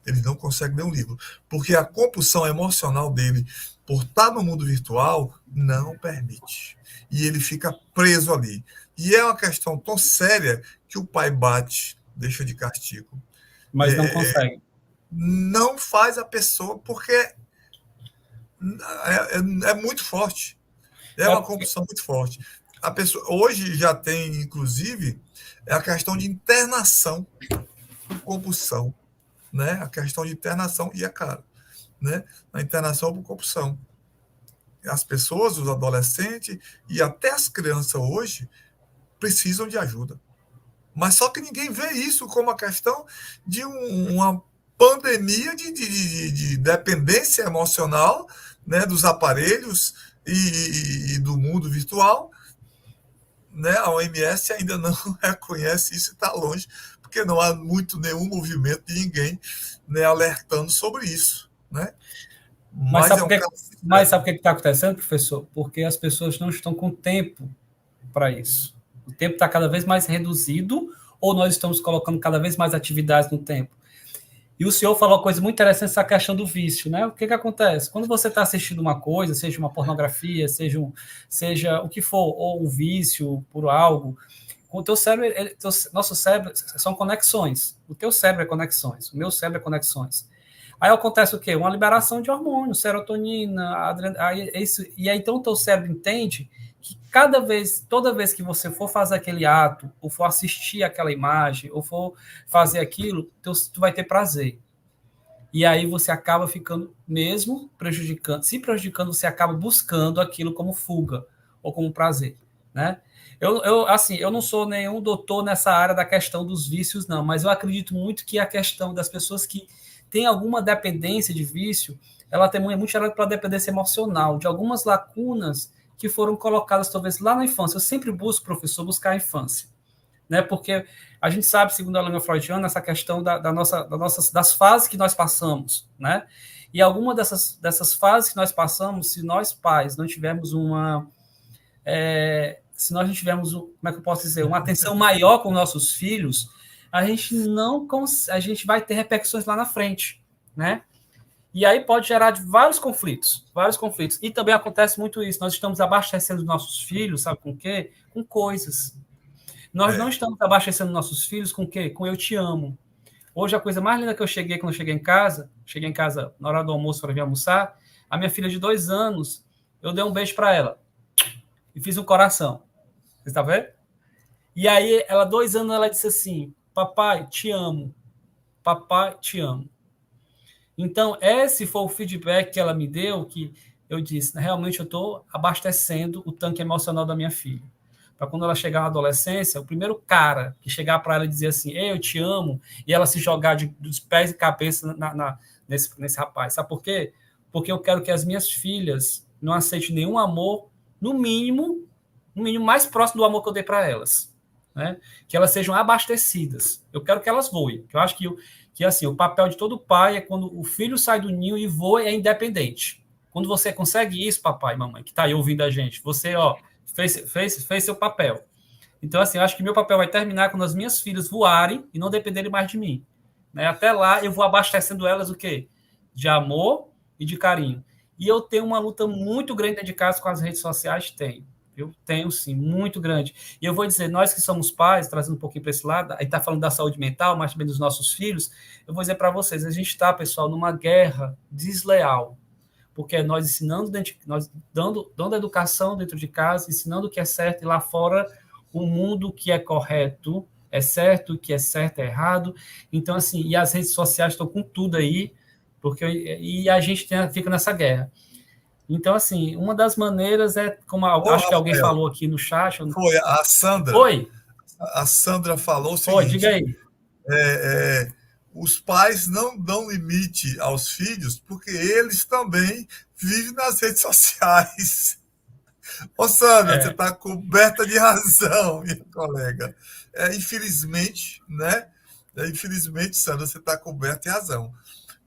Eles não conseguem ler um livro, porque a compulsão emocional dele, por estar no mundo virtual, não permite. E ele fica preso ali. E é uma questão tão séria que o pai bate, deixa de castigo. Mas não consegue. Não faz a pessoa, porque é muito forte. É uma compulsão muito forte. A pessoa, hoje já tem, inclusive, a questão de internação por compulsão. Né? A questão de internação e é caro. Né? A internação por compulsão. As pessoas, os adolescentes e até as crianças hoje precisam de ajuda. Mas só que ninguém vê isso como a questão de uma pandemia de dependência emocional, né, dos aparelhos e do mundo virtual. Né? A OMS ainda não reconhece isso e está longe, porque não há nenhum movimento de ninguém, né, alertando sobre isso. Né? Mas sabe o que está acontecendo, professor? Porque as pessoas não estão com tempo para isso. O tempo está cada vez mais reduzido, ou nós estamos colocando cada vez mais atividades no tempo. E o senhor falou uma coisa muito interessante, essa questão do vício, né? O que acontece? Quando você está assistindo uma coisa, seja uma pornografia, seja o que for, ou um vício por algo, o teu cérebro, nosso cérebro são conexões. O teu cérebro é conexões, o meu cérebro é conexões. Aí acontece o quê? Uma liberação de hormônios, serotonina, e aí então o teu cérebro entende que toda vez que você for fazer aquele ato, ou for assistir aquela imagem, ou for fazer aquilo, tu vai ter prazer. E aí você acaba ficando mesmo prejudicando, se prejudicando, você acaba buscando aquilo como fuga ou como prazer, né? Assim, eu não sou nenhum doutor nessa área da questão dos vícios, não, mas eu acredito muito que a questão das pessoas que têm alguma dependência de vício, ela tem muito gerado para dependência emocional, de algumas lacunas que foram colocadas talvez lá na infância. Eu sempre busco, professor, buscar a infância, né? Porque a gente sabe, segundo a linha freudiana, essa questão das fases que nós passamos, né? E alguma dessas fases que nós passamos, se nós pais não tivermos se nós não tivermos, como é que eu posso dizer, uma atenção maior com nossos filhos, a gente vai ter repercussões lá na frente, né? E aí pode gerar vários conflitos. E também acontece muito isso. Nós estamos abastecendo nossos filhos, sabe com o quê? Com coisas. Nós não estamos abastecendo nossos filhos com o quê? Com eu te amo. Hoje, a coisa mais linda que quando eu cheguei em casa na hora do almoço para vir almoçar, a minha filha de 2 anos, eu dei um beijo para ela e fiz um coração. Você está vendo? E aí, ela, 2 anos, ela disse assim, papai, te amo. Papai, te amo. Então, esse foi o feedback que ela me deu, que eu disse, realmente eu estou abastecendo o tanque emocional da minha filha. Para quando ela chegar na adolescência, o primeiro cara que chegar para ela e dizer assim, ei, eu te amo, e ela se jogar dos pés e cabeça nesse rapaz. Sabe por quê? Porque eu quero que as minhas filhas não aceitem nenhum amor, no mínimo mais próximo do amor que eu dei para elas. Né? Que elas sejam abastecidas. Eu quero que elas voem. Eu acho que assim, o papel de todo pai é quando o filho sai do ninho e voa, é independente. Quando você consegue isso, papai e mamãe, que está aí ouvindo a gente, você, fez seu papel. Então, assim, eu acho que meu papel vai terminar quando as minhas filhas voarem e não dependerem mais de mim. Né? Até lá, eu vou abastecendo elas o quê? De amor e de carinho. E eu tenho uma luta muito grande dentro de casa com as redes sociais, tenho. Eu tenho, sim, muito grande. E eu vou dizer, nós que somos pais, trazendo um pouquinho para esse lado, aí está falando da saúde mental, mas também dos nossos filhos, eu vou dizer para vocês, a gente está, pessoal, numa guerra desleal, porque nós ensinando, nós dando educação dentro de casa, ensinando o que é certo, e lá fora, o mundo que é correto é certo, o que é certo é errado. Então, assim, e as redes sociais estão com tudo aí, e a gente fica nessa guerra. Então, assim, uma das maneiras é, como acho que alguém falou aqui no chat. Foi a Sandra. Oi. A Sandra falou o seguinte. Oi, diga aí. Os pais não dão limite aos filhos porque eles também vivem nas redes sociais. Ô, Sandra, você está coberta de razão, minha colega. Infelizmente, né? Infelizmente, Sandra, você está coberta de razão.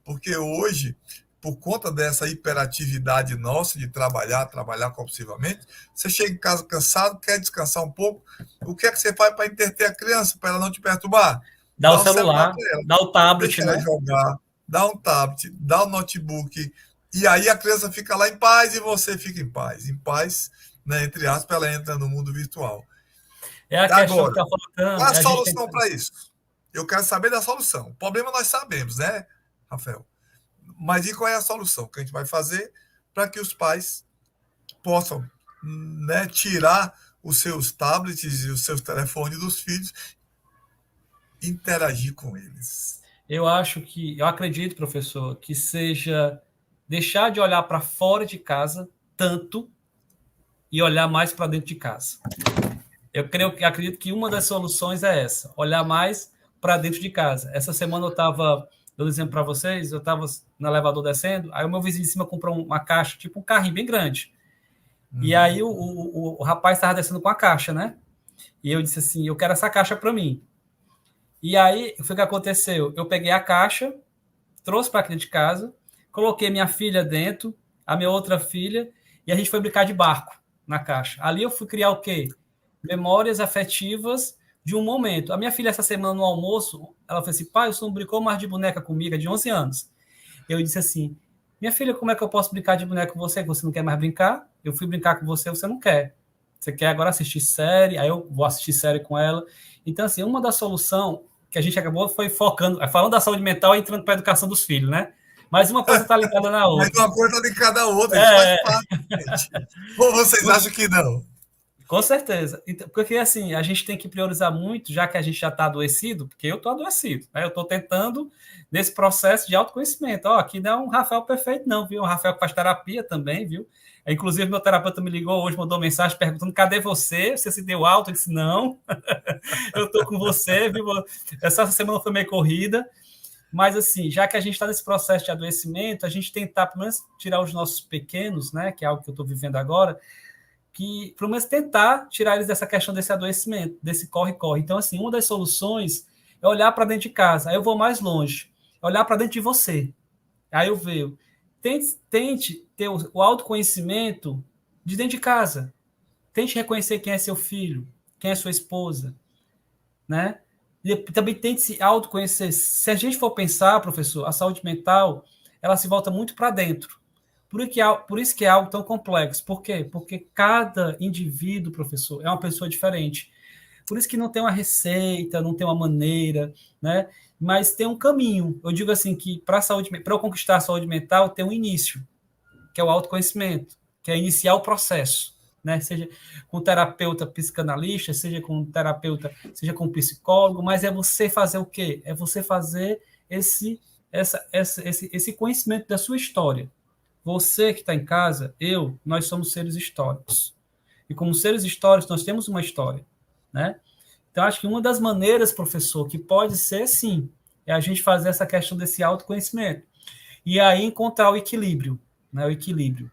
Porque hoje, por conta dessa hiperatividade nossa de trabalhar compulsivamente, você chega em casa cansado, quer descansar um pouco, o que é que você faz para entreter a criança, para ela não te perturbar? Dá o celular, dá o tablet, deixa ela jogar, dá um tablet, dá um notebook, e aí a criança fica lá em paz e você fica em paz, né, entre aspas, ela entra no mundo virtual. É a questão que está faltando. Qual a solução para isso? Eu quero saber da solução. O problema nós sabemos, né, Rafael? Mas e qual é a solução que a gente vai fazer para que os pais possam, né, tirar os seus tablets e os seus telefones dos filhos, interagir com eles? Eu acredito, professor, que seja deixar de olhar para fora de casa tanto e olhar mais para dentro de casa. Acredito que uma das soluções é essa, olhar mais para dentro de casa. Essa semana eu estava, dando exemplo para vocês, eu estava no elevador descendo, aí o meu vizinho de cima comprou uma caixa, tipo um carrinho bem grande. E aí o rapaz estava descendo com a caixa, né? E eu disse assim, eu quero essa caixa para mim. E aí, o que aconteceu? Eu peguei a caixa, trouxe para aqui de casa, coloquei minha filha dentro, a minha outra filha, e a gente foi brincar de barco na caixa. Ali eu fui criar o quê? Memórias afetivas de um momento. A minha filha, essa semana, no almoço, ela falou assim, pai, você não brincou mais de boneca comigo, é de 11 anos. Eu disse assim, minha filha, como é que eu posso brincar de boneca com você? Você não quer mais brincar? Eu fui brincar com você, você não quer. Você quer agora assistir série? Aí eu vou assistir série com ela. Então, assim, uma das soluções que a gente acabou foi focando, falando da saúde mental e entrando para a educação dos filhos, né? Mas uma coisa está ligada na outra. Mas uma coisa está ligada à outra, isso faz parte, gente. Ou vocês acham que não? Com certeza. Porque, assim, a gente tem que priorizar muito, já que a gente já está adoecido, porque eu estou adoecido, né? Eu estou tentando nesse processo de autoconhecimento. Ó, aqui não é um Rafael perfeito, não, viu? Um Rafael que faz terapia também, viu? Inclusive, meu terapeuta me ligou hoje, mandou mensagem perguntando: cadê você? Você se deu alta? Eu disse: não, eu estou com você, viu? Essa semana foi meio corrida. Mas, assim, já que a gente está nesse processo de adoecimento, a gente tentar, pelo menos, tirar os nossos pequenos, né? Que é algo que eu estou vivendo agora, que, pelo menos, tentar tirar eles dessa questão desse adoecimento, desse corre-corre. Então, assim, uma das soluções é olhar para dentro de casa. Aí eu vou mais longe. Olhar para dentro de você. Aí eu vejo. Tente ter o autoconhecimento de dentro de casa. Tente reconhecer quem é seu filho, quem é sua esposa, né? E também tente se autoconhecer. Se a gente for pensar, professor, a saúde mental, ela se volta muito para dentro. Por isso que é algo tão complexo. Por quê? Porque cada indivíduo, professor, é uma pessoa diferente. Por isso que não tem uma receita, não tem uma maneira, né? Mas tem um caminho. Eu digo assim que para eu conquistar a saúde mental, tem um início, que é o autoconhecimento, que é iniciar o processo, né? Seja com terapeuta psicanalista, seja com terapeuta, seja com psicólogo, mas é você fazer o quê? É você fazer esse conhecimento da sua história. Você que está em casa, nós somos seres históricos. E como seres históricos, nós temos uma história, né? Então, acho que uma das maneiras, professor, que pode ser, sim, é a gente fazer essa questão desse autoconhecimento. E aí encontrar o equilíbrio, né? O equilíbrio.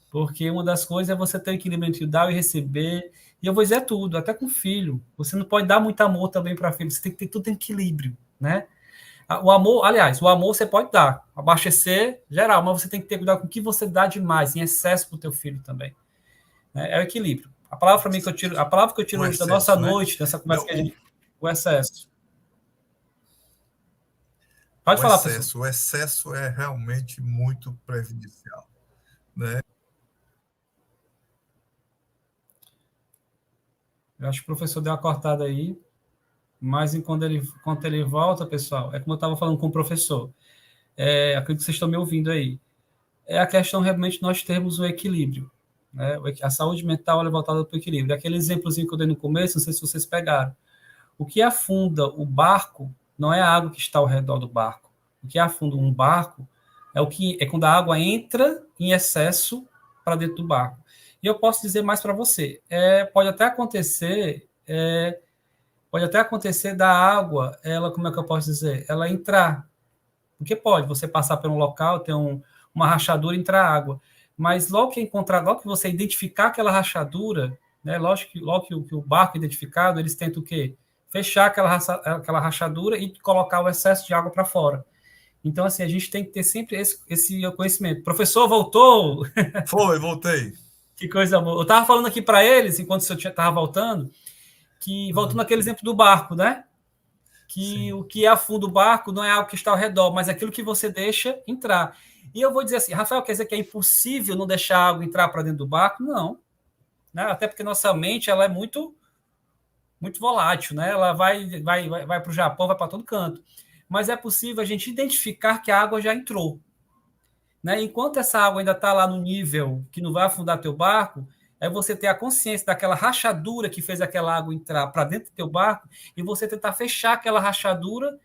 Porque uma das coisas é você ter o equilíbrio entre dar e receber. E eu vou dizer tudo, até com filho. Você não pode dar muito amor também para filho, você tem que ter tudo em equilíbrio, né? O amor, aliás, o amor você pode dar, abastecer geral, mas você tem que ter cuidado com o que você dá demais, em excesso para o teu filho também. Né? É o equilíbrio. A palavra para mim que eu tiro, a palavra que eu tiro O hoje da nossa excesso, né? noite, dessa Não, conversa que a gente, o excesso. Pode falar, professor. o excesso é realmente muito prejudicial, né? Eu acho que o professor deu uma cortada aí, mas quando ele volta, pessoal, é como eu estava falando com o professor. Acredito que vocês estão me ouvindo aí. É a questão realmente de nós termos o equilíbrio. Né? A saúde mental é voltada para o equilíbrio. Aquele exemplozinho que eu dei no começo, não sei se vocês pegaram. O que afunda o barco não é a água que está ao redor do barco. O que afunda um barco é quando a água entra em excesso para dentro do barco. E eu posso dizer mais para você. Pode até acontecer da água, ela, como é que eu posso dizer? Ela entrar. Porque pode, você passar por um local, ter uma rachadura e entrar água. Mas logo que você identificar aquela rachadura, né, logo que o barco é identificado, eles tentam o quê? Fechar aquela rachadura e colocar o excesso de água para fora. Então, assim, a gente tem que ter sempre esse conhecimento. Professor, voltou! Foi, voltei. Que coisa boa. Eu estava falando aqui para eles, enquanto o senhor estava voltando, que voltando aquele exemplo do barco, né? Que Sim. o que afunda o barco não é algo que está ao redor, mas aquilo que você deixa entrar. E eu vou dizer assim, Rafael, quer dizer que é impossível não deixar a água entrar para dentro do barco? Não. Né? Até porque nossa mente ela é muito volátil, né? Ela vai para o Japão, vai para todo canto. Mas é possível a gente identificar que a água já entrou. Né? Enquanto essa água ainda está lá no nível que não vai afundar teu barco, é você ter a consciência daquela rachadura que fez aquela água entrar para dentro do teu barco e você tentar fechar aquela rachadura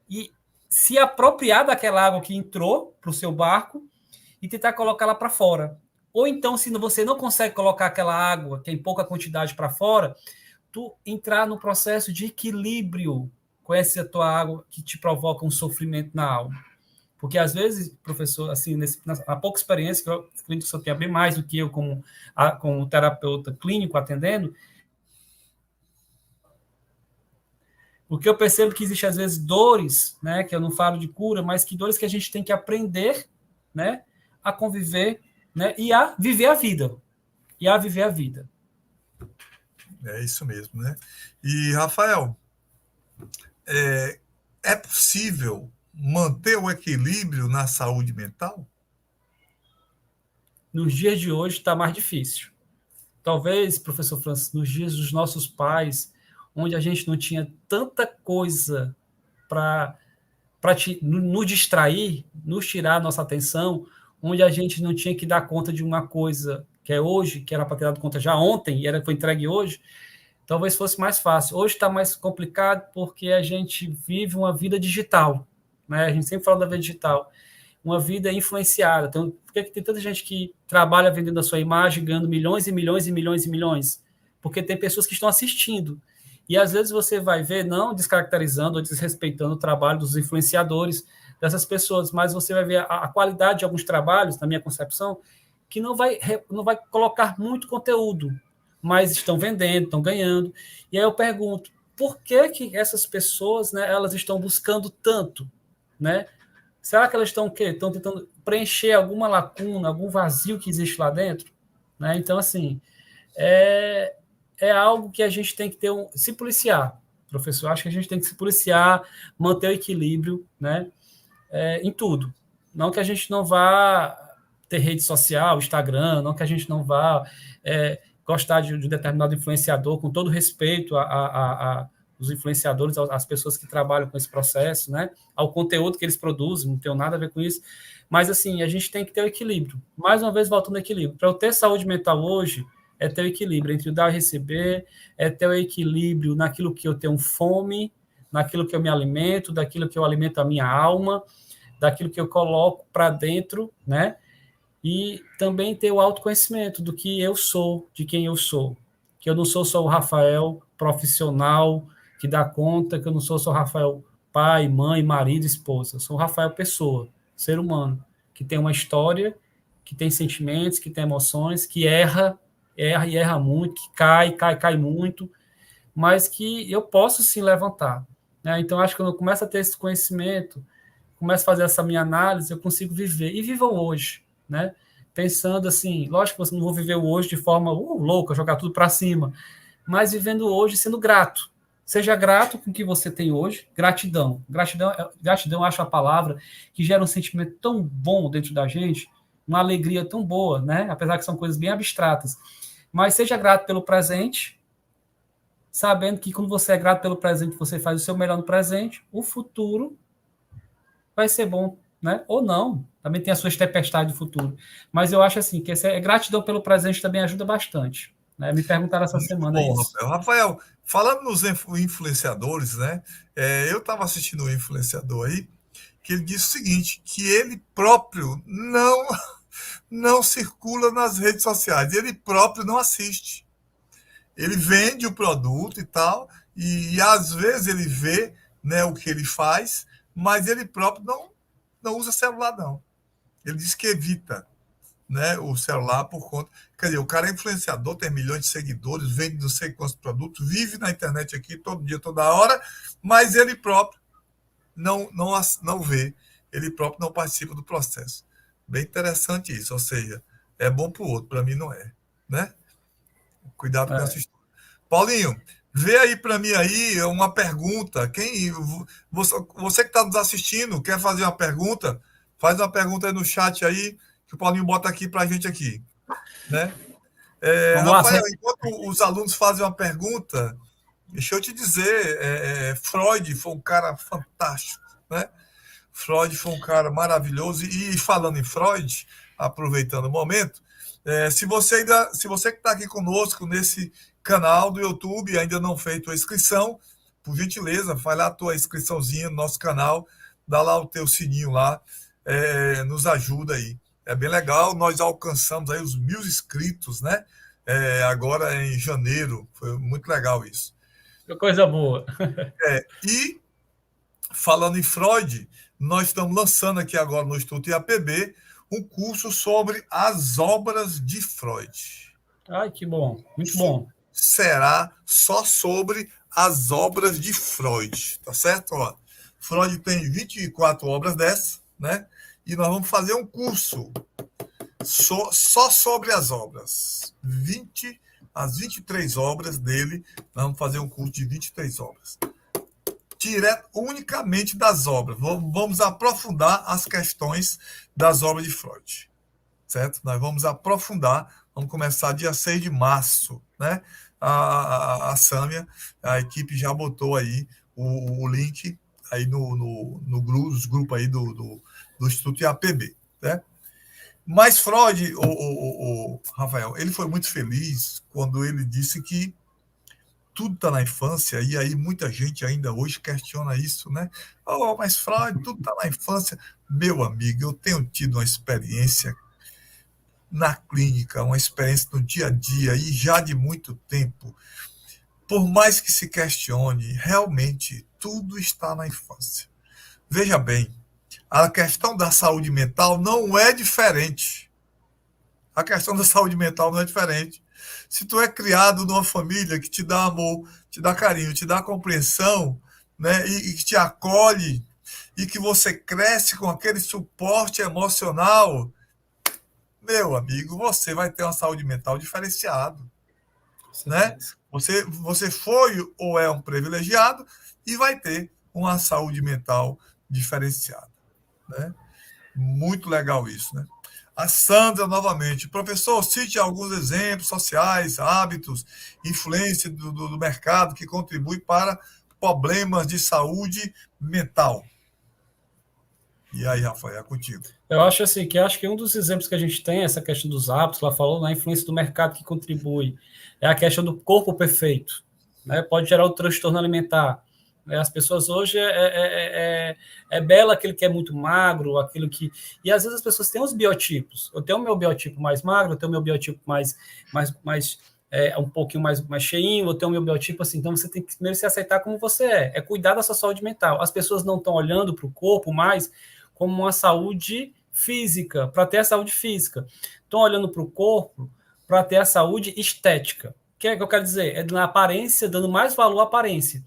e se apropriar daquela água que entrou para o seu barco e tentar colocá-la para fora. Ou então, se você não consegue colocar aquela água, que é em pouca quantidade, para fora, tu entrar no processo de equilíbrio com essa tua água que te provoca um sofrimento na alma. Porque às vezes, professor, assim, na pouca experiência, que eu acredito que o senhor tenha bem mais do que eu como terapeuta clínico atendendo, porque eu percebo que existe às vezes dores, né, que eu não falo de cura, mas que dores que a gente tem que aprender, né, a conviver, né, e a viver a vida. E a viver a vida. É isso mesmo, né? E, Rafael, é possível manter o equilíbrio na saúde mental? Nos dias de hoje está mais difícil. Talvez, professor Francis, nos dias dos nossos pais, onde a gente não tinha tanta coisa para nos distrair, nos tirar a nossa atenção, onde a gente não tinha que dar conta de uma coisa que é hoje, que era para ter dado conta já ontem, e foi entregue hoje, talvez fosse mais fácil. Hoje está mais complicado porque a gente vive uma vida digital, né? A gente sempre fala da vida digital, uma vida influenciada. Então, por que tem tanta gente que trabalha vendendo a sua imagem, ganhando milhões e milhões e milhões e milhões? Porque tem pessoas que estão assistindo. E às vezes você vai ver, não descaracterizando ou desrespeitando o trabalho dos influenciadores, dessas pessoas, mas você vai ver a qualidade de alguns trabalhos, na minha concepção, que não vai colocar muito conteúdo, mas estão vendendo, estão ganhando. E aí eu pergunto, por que que essas pessoas, né, elas estão buscando tanto, né? Será que elas estão o quê? Estão tentando preencher alguma lacuna, algum vazio que existe lá dentro? Né? Então, assim, é, é algo que a gente tem que se policiar, professor. Acho que a gente tem que se policiar, manter o equilíbrio, né? Em tudo. Não que a gente não vá ter rede social, Instagram, não que a gente não vá gostar de um determinado influenciador, com todo respeito a os influenciadores, as pessoas que trabalham com esse processo, né? Ao conteúdo que eles produzem, não tenho nada a ver com isso. Mas, assim, a gente tem que ter o equilíbrio. Mais uma vez, voltando ao equilíbrio. Para eu ter saúde mental hoje, é ter o equilíbrio entre o dar e receber, é ter o equilíbrio naquilo que eu tenho fome, naquilo que eu me alimento, daquilo que eu alimento a minha alma, daquilo que eu coloco para dentro, né? E também ter o autoconhecimento do que eu sou, de quem eu sou. Que eu não sou só o Rafael profissional que dá conta, que eu não sou só o Rafael pai, mãe, marido, esposa. Eu sou o Rafael pessoa, ser humano, que tem uma história, que tem sentimentos, que tem emoções, que erra e erra muito, que cai muito, mas que eu posso sim levantar. Né? Então, acho que quando eu começo a ter esse conhecimento, começo a fazer essa minha análise, eu consigo viver. E vivam hoje, né? Pensando assim, lógico que você não vou viver o hoje de forma louca, jogar tudo para cima, mas vivendo hoje sendo grato. Seja grato com o que você tem hoje, gratidão. Gratidão, eu acho a palavra que gera um sentimento tão bom dentro da gente, uma alegria tão boa, né? Apesar que são coisas bem abstratas. Mas seja grato pelo presente, sabendo que quando você é grato pelo presente, você faz o seu melhor no presente, o futuro vai ser bom, né? Ou não. Também tem as suas tempestades do futuro. Mas eu acho assim, que essa gratidão pelo presente também ajuda bastante. Né? Me perguntaram essa Muito semana bom, isso. Rafael. Rafael, falando nos influenciadores, né? Eu estava assistindo um influenciador aí que ele disse o seguinte, que ele próprio não circula nas redes sociais, ele próprio não assiste. Ele vende o produto e tal, e às vezes ele vê, né, o que ele faz, mas ele próprio não usa celular, não. Ele diz que evita, né, o celular por conta. Quer dizer, o cara é influenciador, tem milhões de seguidores, vende não sei quantos produtos, vive na internet aqui todo dia, toda hora, mas ele próprio não vê, ele próprio não participa do processo. Bem interessante isso, ou seja, é bom para o outro, para mim não é, né? Cuidado com essa É. história. Paulinho, vê aí para mim aí uma pergunta. Você que está nos assistindo, quer fazer uma pergunta? Faz uma pergunta aí no chat aí, que o Paulinho bota aqui para a gente aqui, né? Vamos lá. Rafael, enquanto os alunos fazem uma pergunta, deixa eu te dizer, Freud foi um cara fantástico, né? Freud foi um cara maravilhoso. E falando em Freud, aproveitando o momento, se você que está aqui conosco nesse canal do YouTube ainda não fez a inscrição, por gentileza, faz lá a tua inscriçãozinha no nosso canal, dá lá o teu sininho lá, nos ajuda aí. É bem legal, nós alcançamos aí os 1.000 inscritos, né? Agora em janeiro, foi muito legal isso. Coisa boa. E falando em Freud, nós estamos lançando aqui agora no Instituto IAPB um curso sobre as obras de Freud. Ai, que bom. O Muito curso bom. será só sobre as obras de Freud, tá certo? Ó, Freud tem 24 obras dessas, né? E nós vamos fazer um curso só sobre as obras. As 23 obras dele, nós vamos fazer um curso de 23 obras. Unicamente das obras. Vamos aprofundar as questões das obras de Freud. Certo? Nós vamos aprofundar, vamos começar dia 6 de março, né? A Sâmia, a equipe já botou aí o link aí no grupo aí do Instituto IAPB, né? Mas Freud, o Rafael, ele foi muito feliz quando ele disse que tudo está na infância, e aí muita gente ainda hoje questiona isso, né? Oh, mas Freud, tudo está na infância. Meu amigo, eu tenho tido uma experiência na clínica, uma experiência no dia a dia, e já de muito tempo. Por mais que se questione, realmente tudo está na infância. Veja bem, a questão da saúde mental não é diferente. A questão da saúde mental não é diferente. Se tu é criado numa família que te dá amor, te dá carinho, te dá compreensão, né, e que te acolhe, e que você cresce com aquele suporte emocional, meu amigo, você vai ter uma saúde mental diferenciada, Com né? certeza. Você foi ou é um privilegiado e vai ter uma saúde mental diferenciada, né? Muito legal isso, né? A Sandra, novamente. Professor, cite alguns exemplos sociais, hábitos, influência do mercado que contribui para problemas de saúde mental. E aí, Rafael, é contigo. Eu acho assim que um dos exemplos que a gente tem, essa questão dos hábitos, ela falou na influência do mercado que contribui, é a questão do corpo perfeito, né? Pode gerar o transtorno alimentar. As pessoas hoje é bela aquele que é muito magro, aquilo que. E às vezes as pessoas têm os biotipos. Eu tenho o meu biotipo mais magro, eu tenho o meu biotipo mais um pouquinho mais cheinho, eu tenho o meu biotipo assim. Então você tem que primeiro se aceitar como você é cuidar da sua saúde mental. As pessoas não estão olhando para o corpo mais como uma saúde física, para ter a saúde física. Estão olhando para o corpo para ter a saúde estética. O que é que eu quero dizer? É na aparência, dando mais valor à aparência.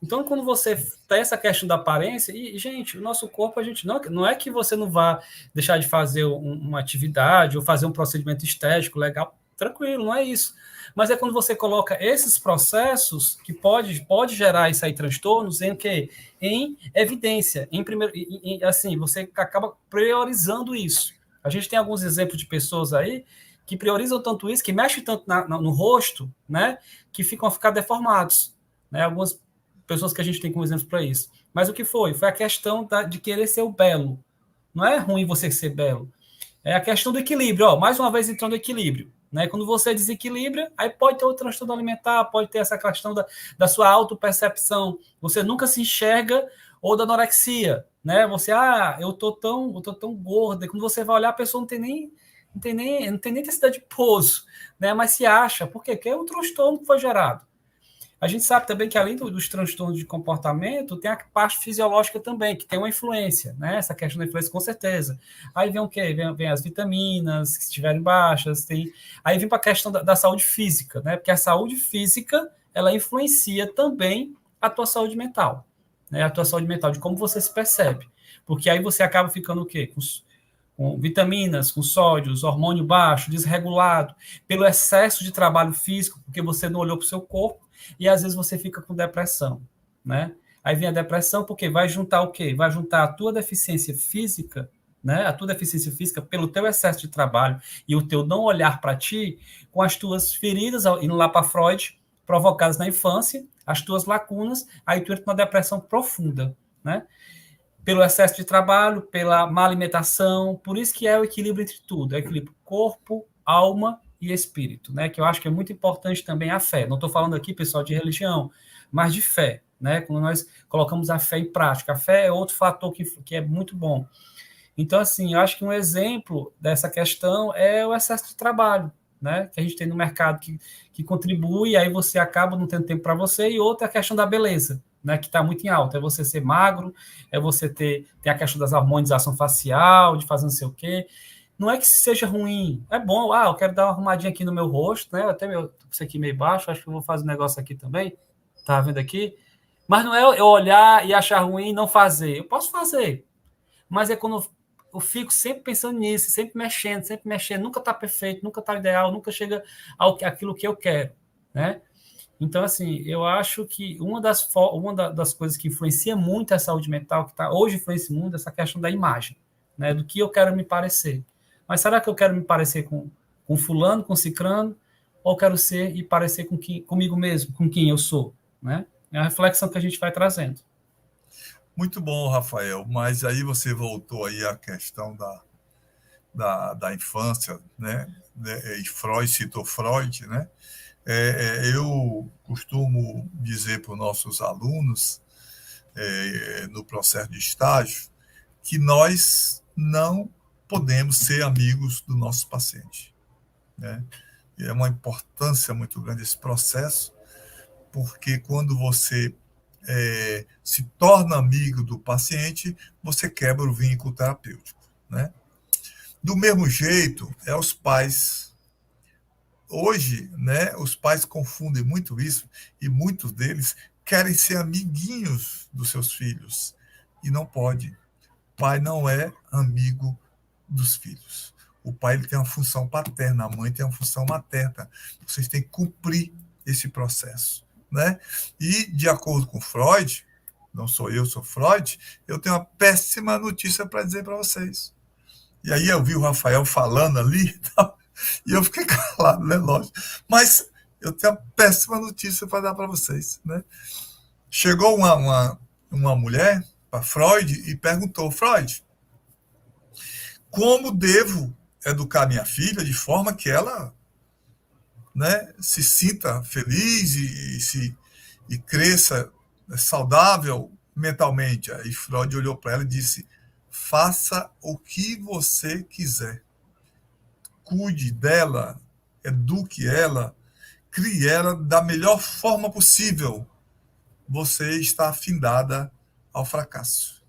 Então, quando você tem essa questão da aparência, e, gente, o nosso corpo, a gente não é que você não vá deixar de fazer uma atividade ou fazer um procedimento estético legal, tranquilo, não é isso. Mas é quando você coloca esses processos que pode gerar isso aí, transtornos, em que? Em evidência. Assim, você acaba priorizando isso. A gente tem alguns exemplos de pessoas aí que priorizam tanto isso, que mexem tanto no rosto, né, que ficam a ficar deformados. Né? Algumas pessoas que a gente tem como exemplo para isso. Mas o que foi? Foi a questão de querer ser o belo. Não é ruim você ser belo. É a questão do equilíbrio. Ó, mais uma vez entrando no equilíbrio. Né? Quando você desequilibra, aí pode ter o transtorno alimentar, pode ter essa questão da sua autopercepção. Você nunca se enxerga, ou da anorexia. Né? Você, eu tô tão gorda. E quando você vai olhar, a pessoa não tem nem necessidade de pouso, né? Mas se acha. Por quê? Porque é um transtorno que foi gerado. A gente sabe também que, além dos transtornos de comportamento, tem a parte fisiológica também, que tem uma influência, né? Essa questão da influência, com certeza. Aí vem o quê? Vem as vitaminas, que estiverem baixas, tem. Aí vem para a questão da saúde física, né? Porque a saúde física, ela influencia também a tua saúde mental, né? A tua saúde mental, de como você se percebe. Porque aí você acaba ficando o quê? Com vitaminas, com sódios, hormônio baixo, desregulado, pelo excesso de trabalho físico, porque você não olhou para o seu corpo, e às vezes você fica com depressão, né? Aí vem a depressão porque vai juntar o quê? Vai juntar a tua deficiência física, né? A tua deficiência física pelo teu excesso de trabalho e o teu não olhar para ti, com as tuas feridas, indo lá para Freud, provocadas na infância, as tuas lacunas, aí tu entra numa depressão profunda, né? Pelo excesso de trabalho, pela má alimentação, por isso que é o equilíbrio entre tudo, é o equilíbrio corpo, alma e espírito, né? Que eu acho que é muito importante também a fé. Não estou falando aqui, pessoal, de religião, mas de fé, né? Quando nós colocamos a fé em prática, a fé é outro fator que é muito bom. Então, assim, eu acho que um exemplo dessa questão é o excesso de trabalho, né? Que a gente tem no mercado que contribui, aí você acaba não tendo tempo para você, e outra é a questão da beleza, né? Que está muito em alta. É você ser magro, é você ter a questão das harmonização facial, de fazer não sei o quê. Não é que seja ruim, é bom. Eu quero dar uma arrumadinha aqui no meu rosto, né? Até isso aqui meio baixo, acho que eu vou fazer um negócio aqui também. Tá vendo aqui? Mas não é eu olhar e achar ruim e não fazer. Eu posso fazer, mas é quando eu fico sempre pensando nisso, sempre mexendo, nunca está perfeito, nunca está ideal, nunca chega àquilo que eu quero, né? Então, assim, eu acho que uma das coisas que influencia muito a saúde mental, que hoje influencia muito, é essa questão da imagem, né? Do que eu quero me parecer. Mas será que eu quero me parecer com fulano, com cicrano, ou quero ser e parecer comigo mesmo, com quem eu sou, né? É a reflexão que a gente vai trazendo. Muito bom, Rafael. Mas aí você voltou aí à questão da infância, né? E Freud citou Freud, né? Eu costumo dizer para os nossos alunos, no processo de estágio, que nós não podemos ser amigos do nosso paciente, né? E é uma importância muito grande esse processo, porque quando você se torna amigo do paciente, você quebra o vínculo terapêutico, né? Do mesmo jeito, os pais. Hoje, né, os pais confundem muito isso e muitos deles querem ser amiguinhos dos seus filhos. E não pode. O pai não é amigo dos filhos. O pai ele tem uma função paterna, a mãe tem uma função materna. Vocês têm que cumprir esse processo, né? E, de acordo com Freud, não sou eu, sou Freud, eu tenho uma péssima notícia para dizer para vocês. E aí eu vi o Rafael falando ali, e eu fiquei calado, né? Lógico. Mas eu tenho uma péssima notícia para dar para vocês, né? Chegou uma mulher para Freud e perguntou: Freud, como devo educar minha filha de forma que ela, né, se sinta feliz e cresça saudável mentalmente? Aí Freud olhou para ela e disse: faça o que você quiser. Cuide dela, eduque ela, crie ela da melhor forma possível. Você está afindada ao fracasso.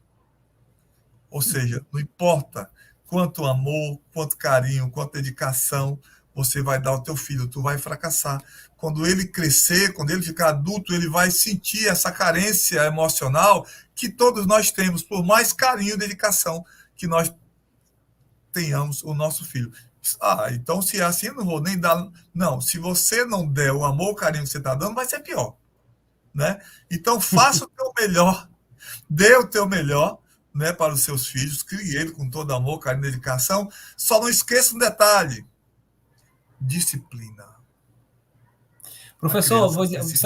Ou seja, não importa quanto amor, quanto carinho, quanto dedicação você vai dar ao teu filho, tu vai fracassar. Quando ele crescer, quando ele ficar adulto, ele vai sentir essa carência emocional que todos nós temos, por mais carinho e dedicação que nós tenhamos o nosso filho. Então se é assim, eu não vou nem dar. Não, se você não der o amor, o carinho que você está dando, vai ser pior, né? Então faça o teu melhor, dê o teu melhor, né, para os seus filhos, crie ele com todo amor, carinho e dedicação. Só não esqueça um detalhe: disciplina. Professor,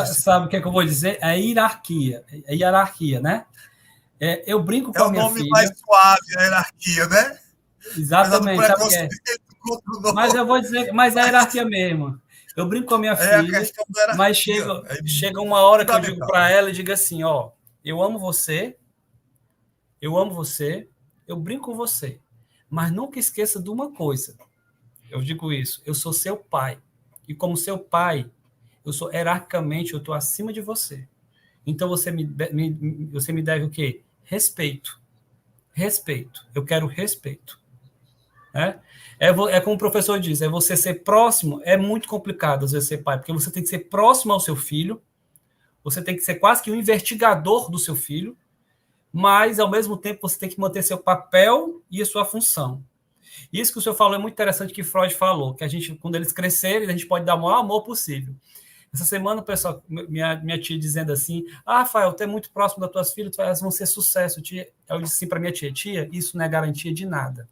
sabe o que é que eu vou dizer? É hierarquia. É hierarquia, né? Eu brinco com a minha filha. É o nome mais suave, a hierarquia, né? Exatamente. Sabe que é? Mas eu vou dizer, mas é a hierarquia mesmo. Eu brinco com a minha filha, mas chega uma hora que eu digo para ela e digo assim, ó, eu amo você, eu brinco com você, mas nunca esqueça de uma coisa. Eu digo isso, eu sou seu pai. E como seu pai, eu sou hierarquicamente, eu estou acima de você. Então você me deve o quê? Respeito. Respeito. Eu quero respeito. É como o professor diz, você ser próximo, é muito complicado às vezes ser pai, porque você tem que ser próximo ao seu filho, você tem que ser quase que um investigador do seu filho, mas ao mesmo tempo você tem que manter seu papel e a sua função. Isso que o senhor falou é muito interessante, que Freud falou, que a gente, quando eles crescerem, a gente pode dar o maior amor possível. Essa semana, o pessoal, minha tia dizendo assim, Rafael, tu é muito próximo das tuas filhas, elas vão ser sucesso. Tia. Eu disse assim para minha tia, isso não é garantia de nada.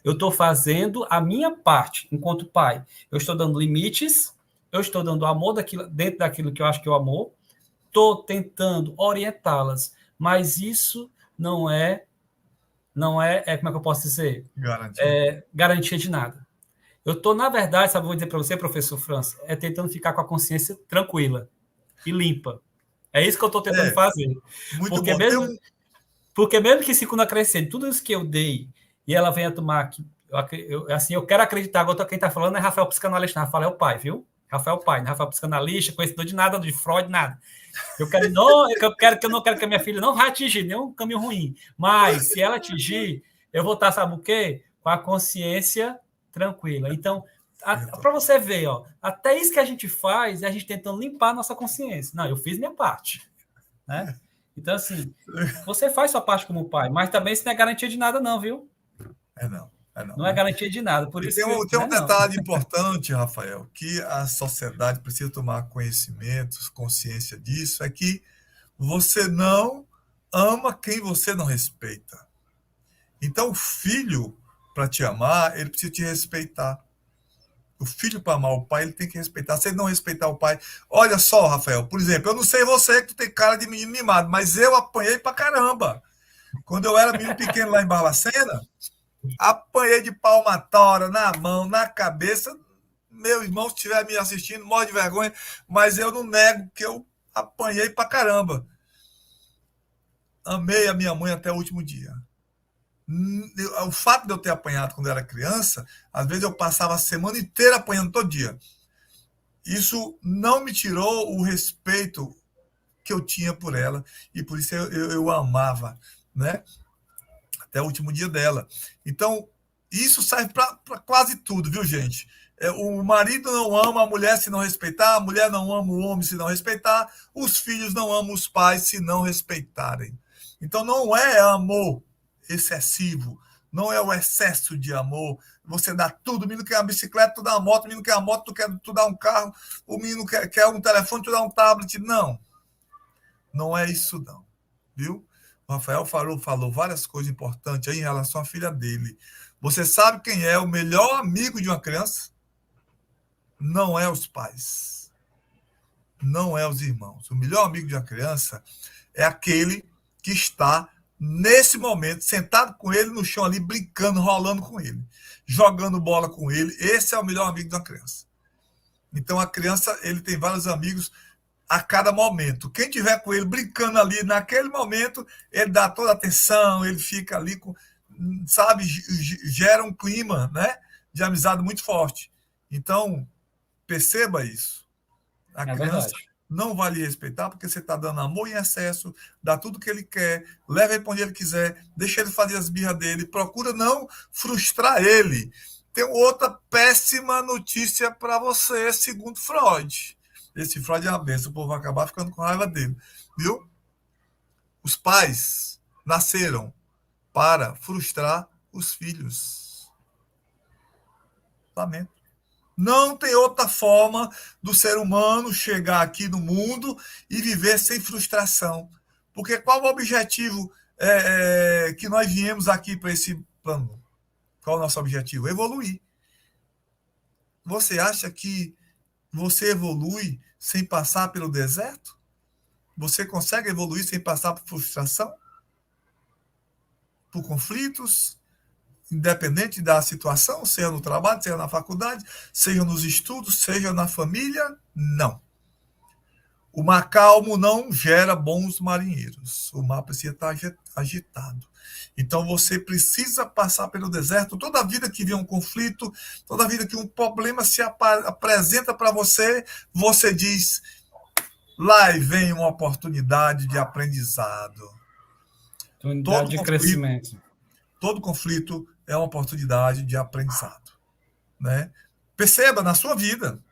Eu estou fazendo a minha parte enquanto pai. Eu estou dando limites, eu estou dando amor dentro daquilo que eu acho que é o amor, estou tentando orientá-las, mas isso não é como é que eu posso dizer? Garantia de nada. Eu estou, na verdade, vou dizer para você, professor França, tentando ficar com a consciência tranquila e limpa. É isso que eu estou tentando fazer. Porque mesmo que se quando acrescente tudo isso que eu dei e ela venha tomar aqui, eu quero acreditar, agora quem está falando é Rafael psicanalista, Rafael é o pai, viu? Rafael é o pai, não é Rafael psicanalista, conhecedor de nada, de Freud, nada. Eu não quero que a minha filha não vai atingir nenhum caminho ruim, mas se ela atingir, eu vou estar, sabe o quê? Com a consciência tranquila. Então, para você ver, até isso que a gente faz é a gente tentando limpar a nossa consciência. Não, eu fiz minha parte, né? Então, assim, você faz sua parte como pai, mas também isso não é garantia de nada, não, viu? Não é garantia de nada. Por isso tem um detalhe importante, Rafael, que a sociedade precisa tomar conhecimento, consciência disso, é que você não ama quem você não respeita. Então, o filho, para te amar, ele precisa te respeitar. O filho, para amar o pai, ele tem que respeitar. Se ele não respeitar o pai... Olha só, Rafael, por exemplo, eu não sei você que tu tem cara de menino mimado, mas eu apanhei pra caramba. Quando eu era menino pequeno lá em Barbacena, Apanhei de palmatória na mão, na cabeça. Meu irmão, se estiver me assistindo, morre de vergonha, mas eu não nego que eu apanhei pra caramba. Amei a minha mãe até o último dia. O fato de eu ter apanhado quando eu era criança, às vezes eu passava a semana inteira apanhando todo dia. Isso não me tirou o respeito que eu tinha por ela, e por isso eu amava, né? Até o último dia dela. Então, isso serve para quase tudo, viu, gente? O marido não ama a mulher se não respeitar, a mulher não ama o homem se não respeitar, os filhos não amam os pais se não respeitarem. Então, não é amor excessivo, não é o excesso de amor. Você dá tudo, o menino quer uma bicicleta, tu dá uma moto, o menino quer uma moto, tu dá um carro, o menino quer um telefone, tu dá um tablet. Não, não é isso não, viu? O Rafael falou várias coisas importantes aí em relação à filha dele. Você sabe quem é o melhor amigo de uma criança? Não é os pais, não é os irmãos. O melhor amigo de uma criança é aquele que está, nesse momento, sentado com ele no chão ali, brincando, rolando com ele, jogando bola com ele. Esse é o melhor amigo de uma criança. Então, a criança, ele tem vários amigos a cada momento. Quem tiver com ele brincando ali naquele momento, ele dá toda a atenção, ele fica ali com, sabe, gera um clima, né, de amizade muito forte. Então, perceba isso. A criança verdade. não vai lhe respeitar porque você está dando amor em excesso, dá tudo que ele quer, leva ele para onde ele quiser, deixa ele fazer as birras dele, procura não frustrar ele. Tem outra péssima notícia para você, segundo Freud. Esse Freud é uma benção, o povo vai acabar ficando com raiva dele, viu? Os pais nasceram para frustrar os filhos. Lamento. Não tem outra forma do ser humano chegar aqui no mundo e viver sem frustração. Porque qual o objetivo que nós viemos aqui para esse plano? Qual o nosso objetivo? Evoluir. Você acha que você evolui sem passar pelo deserto? Você consegue evoluir sem passar por frustração? Por conflitos? Independente da situação, seja no trabalho, seja na faculdade, seja nos estudos, seja na família? Não. O mar calmo não gera bons marinheiros. O mar precisa estar agitado. Então você precisa passar pelo deserto. Toda vida que vier um conflito, toda vida que um problema se apresenta para você, você diz: lá vem uma oportunidade de aprendizado. Oportunidade de crescimento. Todo conflito é uma oportunidade de aprendizado, né? Perceba na sua vida,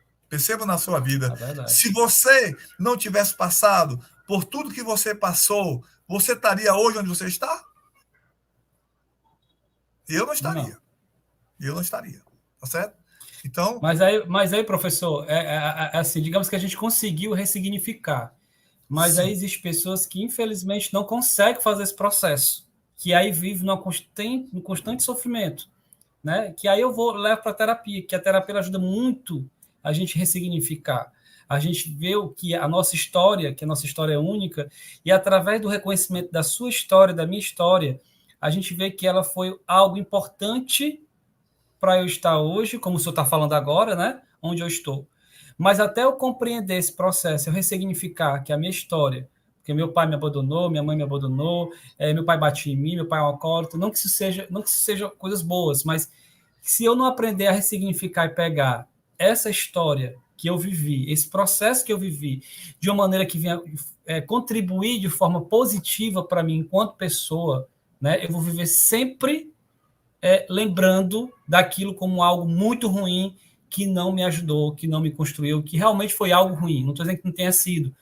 se você não tivesse passado por tudo que você passou, você estaria hoje onde você está? Eu não estaria. Eu não estaria, tá certo? Então, mas aí professor, assim, digamos que a gente conseguiu ressignificar, mas sim, aí existem pessoas que infelizmente não conseguem fazer esse processo, que aí vive no constante sofrimento, né? Que aí eu levo para a terapia, que a terapia ajuda muito a gente ressignificar, a gente vê o que a nossa história, que a nossa história é única, e através do reconhecimento da sua história, da minha história, a gente vê que ela foi algo importante para eu estar hoje, como o senhor está falando agora, né? Onde eu estou. Mas até eu compreender esse processo, eu ressignificar que a minha história, porque meu pai me abandonou, minha mãe me abandonou, meu pai batia em mim, meu pai é um alcoólatra, não que isso seja coisas boas, mas se eu não aprender a ressignificar e pegar essa história que eu vivi, esse processo que eu vivi, de uma maneira que venha contribuir de forma positiva para mim enquanto pessoa, né? Eu vou viver sempre lembrando daquilo como algo muito ruim que não me ajudou, que não me construiu, que realmente foi algo ruim. Não estou dizendo que não tenha sido,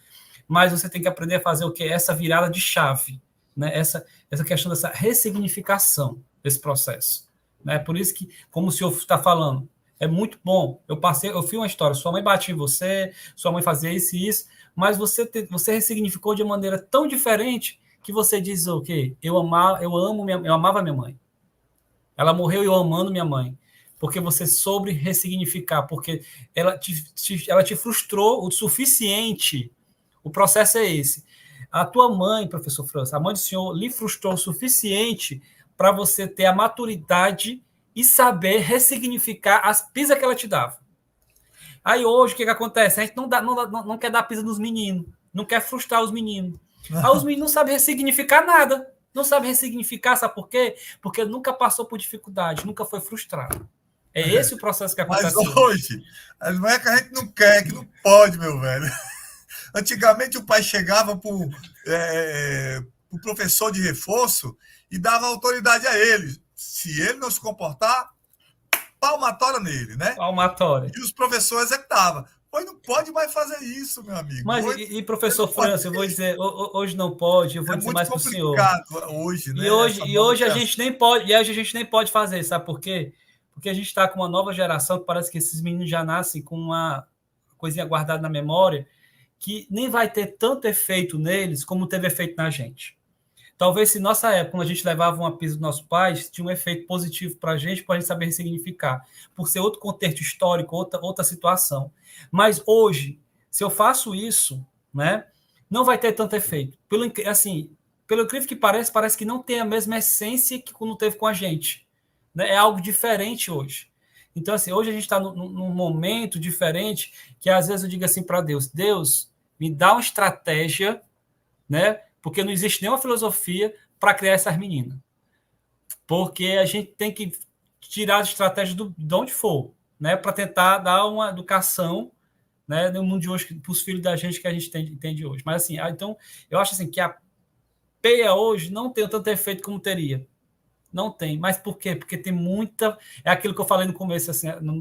mas você tem que aprender a fazer o quê? Essa virada de chave, né? Essa questão dessa ressignificação desse processo. Né? Por isso que, como o senhor está falando, é muito bom. Eu fui uma história, sua mãe batia em você, sua mãe fazia isso e isso, mas você ressignificou de uma maneira tão diferente que você diz o quê? Eu amava minha mãe. Ela morreu eu amando minha mãe. Porque você soube ressignificar, porque ela te frustrou o suficiente. O processo é esse. A tua mãe, professor França, a mãe do senhor lhe frustrou o suficiente para você ter a maturidade e saber ressignificar as pisas que ela te dava. Aí hoje, o que acontece? A gente não quer dar pisa nos meninos, não quer frustrar os meninos. Aí os meninos não sabem ressignificar nada. Não sabem ressignificar, sabe por quê? Porque nunca passou por dificuldade, nunca foi frustrado. É esse o processo que acontece. Mas hoje, não é que a gente não quer, que não pode, meu velho. Antigamente o pai chegava para o professor de reforço e dava autoridade a ele. Se ele não se comportar, palmatória nele, né? Palmatória. E os professores executavam. Pois não pode mais fazer isso, meu amigo. Mas, hoje, professor França, eu vou dizer, hoje não pode, eu vou dizer mais para o senhor. É muito complicado hoje, né? E hoje a gente nem pode, e hoje a gente nem pode fazer, sabe por quê? Porque a gente está com uma nova geração que parece que esses meninos já nascem com uma coisinha guardada na memória que nem vai ter tanto efeito neles como teve efeito na gente. Talvez se nossa época, quando a gente levava uma pizza dos nossos pais, tinha um efeito positivo para a gente saber ressignificar, por ser outro contexto histórico, outra situação. Mas hoje, se eu faço isso, né, não vai ter tanto efeito. Pelo incrível que parece que não tem a mesma essência que quando teve com a gente. Né? É algo diferente hoje. Então, assim, hoje a gente está num momento diferente que às vezes eu digo assim para Deus, Deus, me dá uma estratégia, né? Porque não existe nenhuma filosofia para criar essas meninas. Porque a gente tem que tirar as estratégias de onde for, né? Para tentar dar uma educação, né, no mundo de hoje, para os filhos da gente que a gente entende hoje. Mas assim, então, eu acho assim que a peia hoje não tem tanto efeito como teria. Não tem. Mas por quê? Porque tem muita... É aquilo que eu falei no começo, assim, na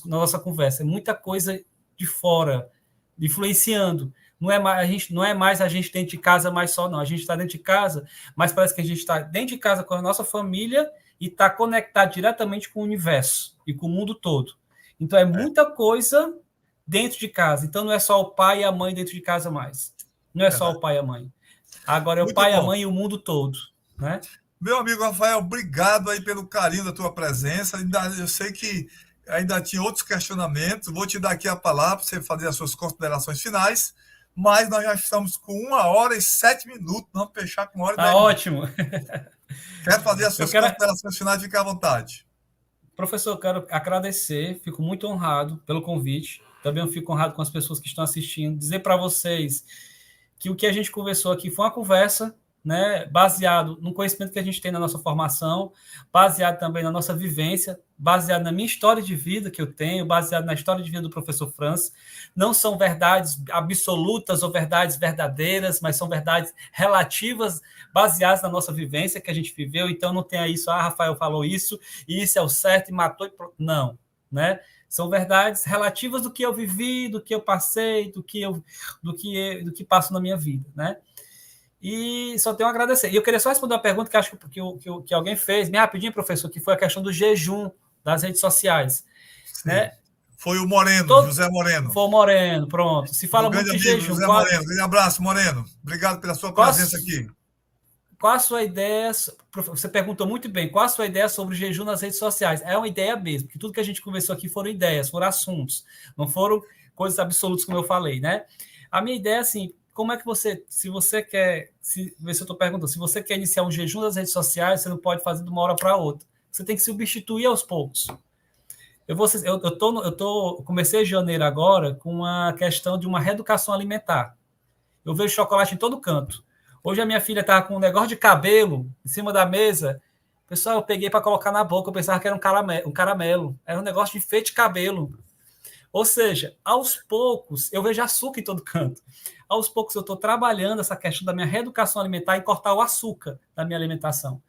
nossa conversa. É muita coisa de fora, influenciando. Não é mais a gente dentro de casa mais só, não. A gente está dentro de casa, mas parece que a gente está dentro de casa com a nossa família e está conectado diretamente com o universo e com o mundo todo. Então, é muita coisa dentro de casa. Então, não é só o pai e a mãe dentro de casa mais. Não é só o pai e a mãe. Agora é o pai, a mãe e o mundo todo, né? Meu amigo Rafael, obrigado aí pelo carinho da tua presença. Eu sei que ainda tinha outros questionamentos. Vou te dar aqui a palavra para você fazer as suas considerações finais. Mas nós já estamos com 1h07. Vamos fechar com 1h10. Tá ótimo. Quer fazer as suas considerações finais? Fique à vontade. Professor, eu quero agradecer. Fico muito honrado pelo convite. Também eu fico honrado com as pessoas que estão assistindo. Dizer para vocês que o que a gente conversou aqui foi uma conversa, né, baseado no conhecimento que a gente tem na nossa formação, baseado também na nossa vivência, baseado na minha história de vida que eu tenho, baseado na história de vida do professor França. Não são verdades absolutas ou verdades verdadeiras, mas são verdades relativas, baseadas na nossa vivência que a gente viveu. Então não tenha isso, Rafael falou isso, e isso é o certo e matou. Não, né? São verdades relativas do que eu vivi, do que eu passei, do que passo na minha vida, né? E só tenho a agradecer. E eu queria só responder uma pergunta que acho que alguém fez, bem rapidinho, professor, que foi a questão do jejum das redes sociais. Né? Foi o Moreno, José Moreno. Foi o Moreno, pronto. Se fala muito de jejum. José Moreno. Grande abraço, Moreno. Obrigado pela sua presença aqui. Qual a sua ideia? Você perguntou muito bem. Qual a sua ideia sobre o jejum nas redes sociais? É uma ideia mesmo, porque tudo que a gente conversou aqui foram ideias, foram assuntos, não foram coisas absolutas, como eu falei, né? A minha ideia é assim, como é que você, se você quer, se eu estou perguntando, se você quer iniciar um jejum das redes sociais, você não pode fazer de uma hora para outra. Você tem que substituir aos poucos. Comecei em janeiro agora com a questão de uma reeducação alimentar. Eu vejo chocolate em todo canto. Hoje a minha filha estava com um negócio de cabelo em cima da mesa. Pessoal, eu peguei para colocar na boca, eu pensava que era um caramelo. Era um negócio de enfeite de cabelo. Ou seja, aos poucos, eu vejo açúcar em todo canto. Aos poucos eu estou trabalhando essa questão da minha reeducação alimentar e cortar o açúcar da minha alimentação.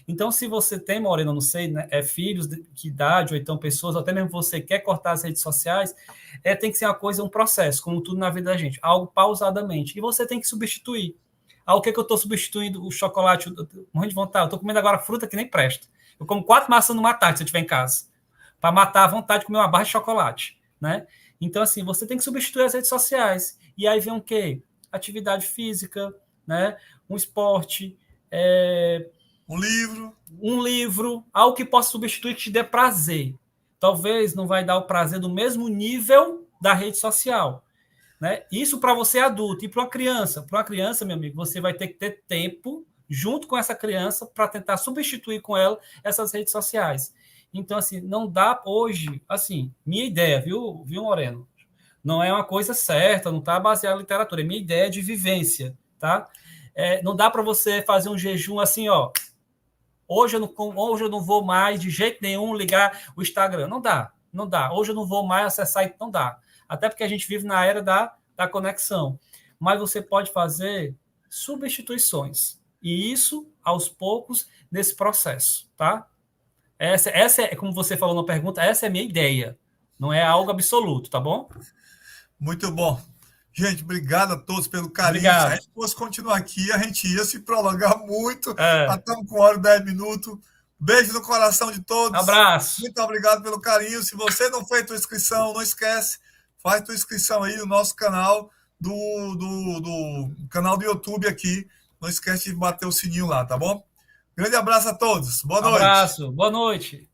Então, se você tem, Moreno, não sei, né, filhos de que idade, ou então pessoas, ou até mesmo você quer cortar as redes sociais, tem que ser uma coisa, um processo, como tudo na vida da gente, algo pausadamente. E você tem que substituir. O que eu estou substituindo? O chocolate, morrendo de vontade. Eu estou comendo agora fruta que nem presta. Eu como 4 maçãs numa tarde, se eu estiver em casa, para matar a vontade de comer uma barra de chocolate. Né? Então, assim, você tem que substituir as redes sociais. E aí vem o quê? Atividade física, né? Um esporte, um livro, algo que possa substituir, que te dê prazer. Talvez não vai dar o prazer do mesmo nível da rede social. Né? Isso para você adulto. E para uma criança, meu amigo, você vai ter que ter tempo junto com essa criança para tentar substituir com ela essas redes sociais. Então, assim, não dá hoje, assim, minha ideia, viu, Moreno? Não é uma coisa certa, não está baseada em literatura, é minha ideia de vivência, tá? Não dá para você fazer um jejum assim, ó, hoje eu não vou mais de jeito nenhum ligar o Instagram. Não dá, não dá. Hoje eu não vou mais acessar, não dá. Até porque a gente vive na era da conexão. Mas você pode fazer substituições. E isso, aos poucos, nesse processo, tá? Essa é, como você falou na pergunta, essa é a minha ideia. Não é algo absoluto, tá bom? Muito bom. Gente, obrigado a todos pelo carinho. Se a Obrigado. gente fosse continuar aqui, a gente ia se prolongar muito. Já É, estamos com 1 hora e 10 minutos. Beijo no coração de todos. abraço. Muito obrigado pelo carinho. Se você não fez tua inscrição, não esquece, faz tua inscrição aí no nosso canal do canal do YouTube aqui. Não esquece de bater o sininho lá, tá bom? Grande abraço a todos. Boa noite. Abraço. Boa noite.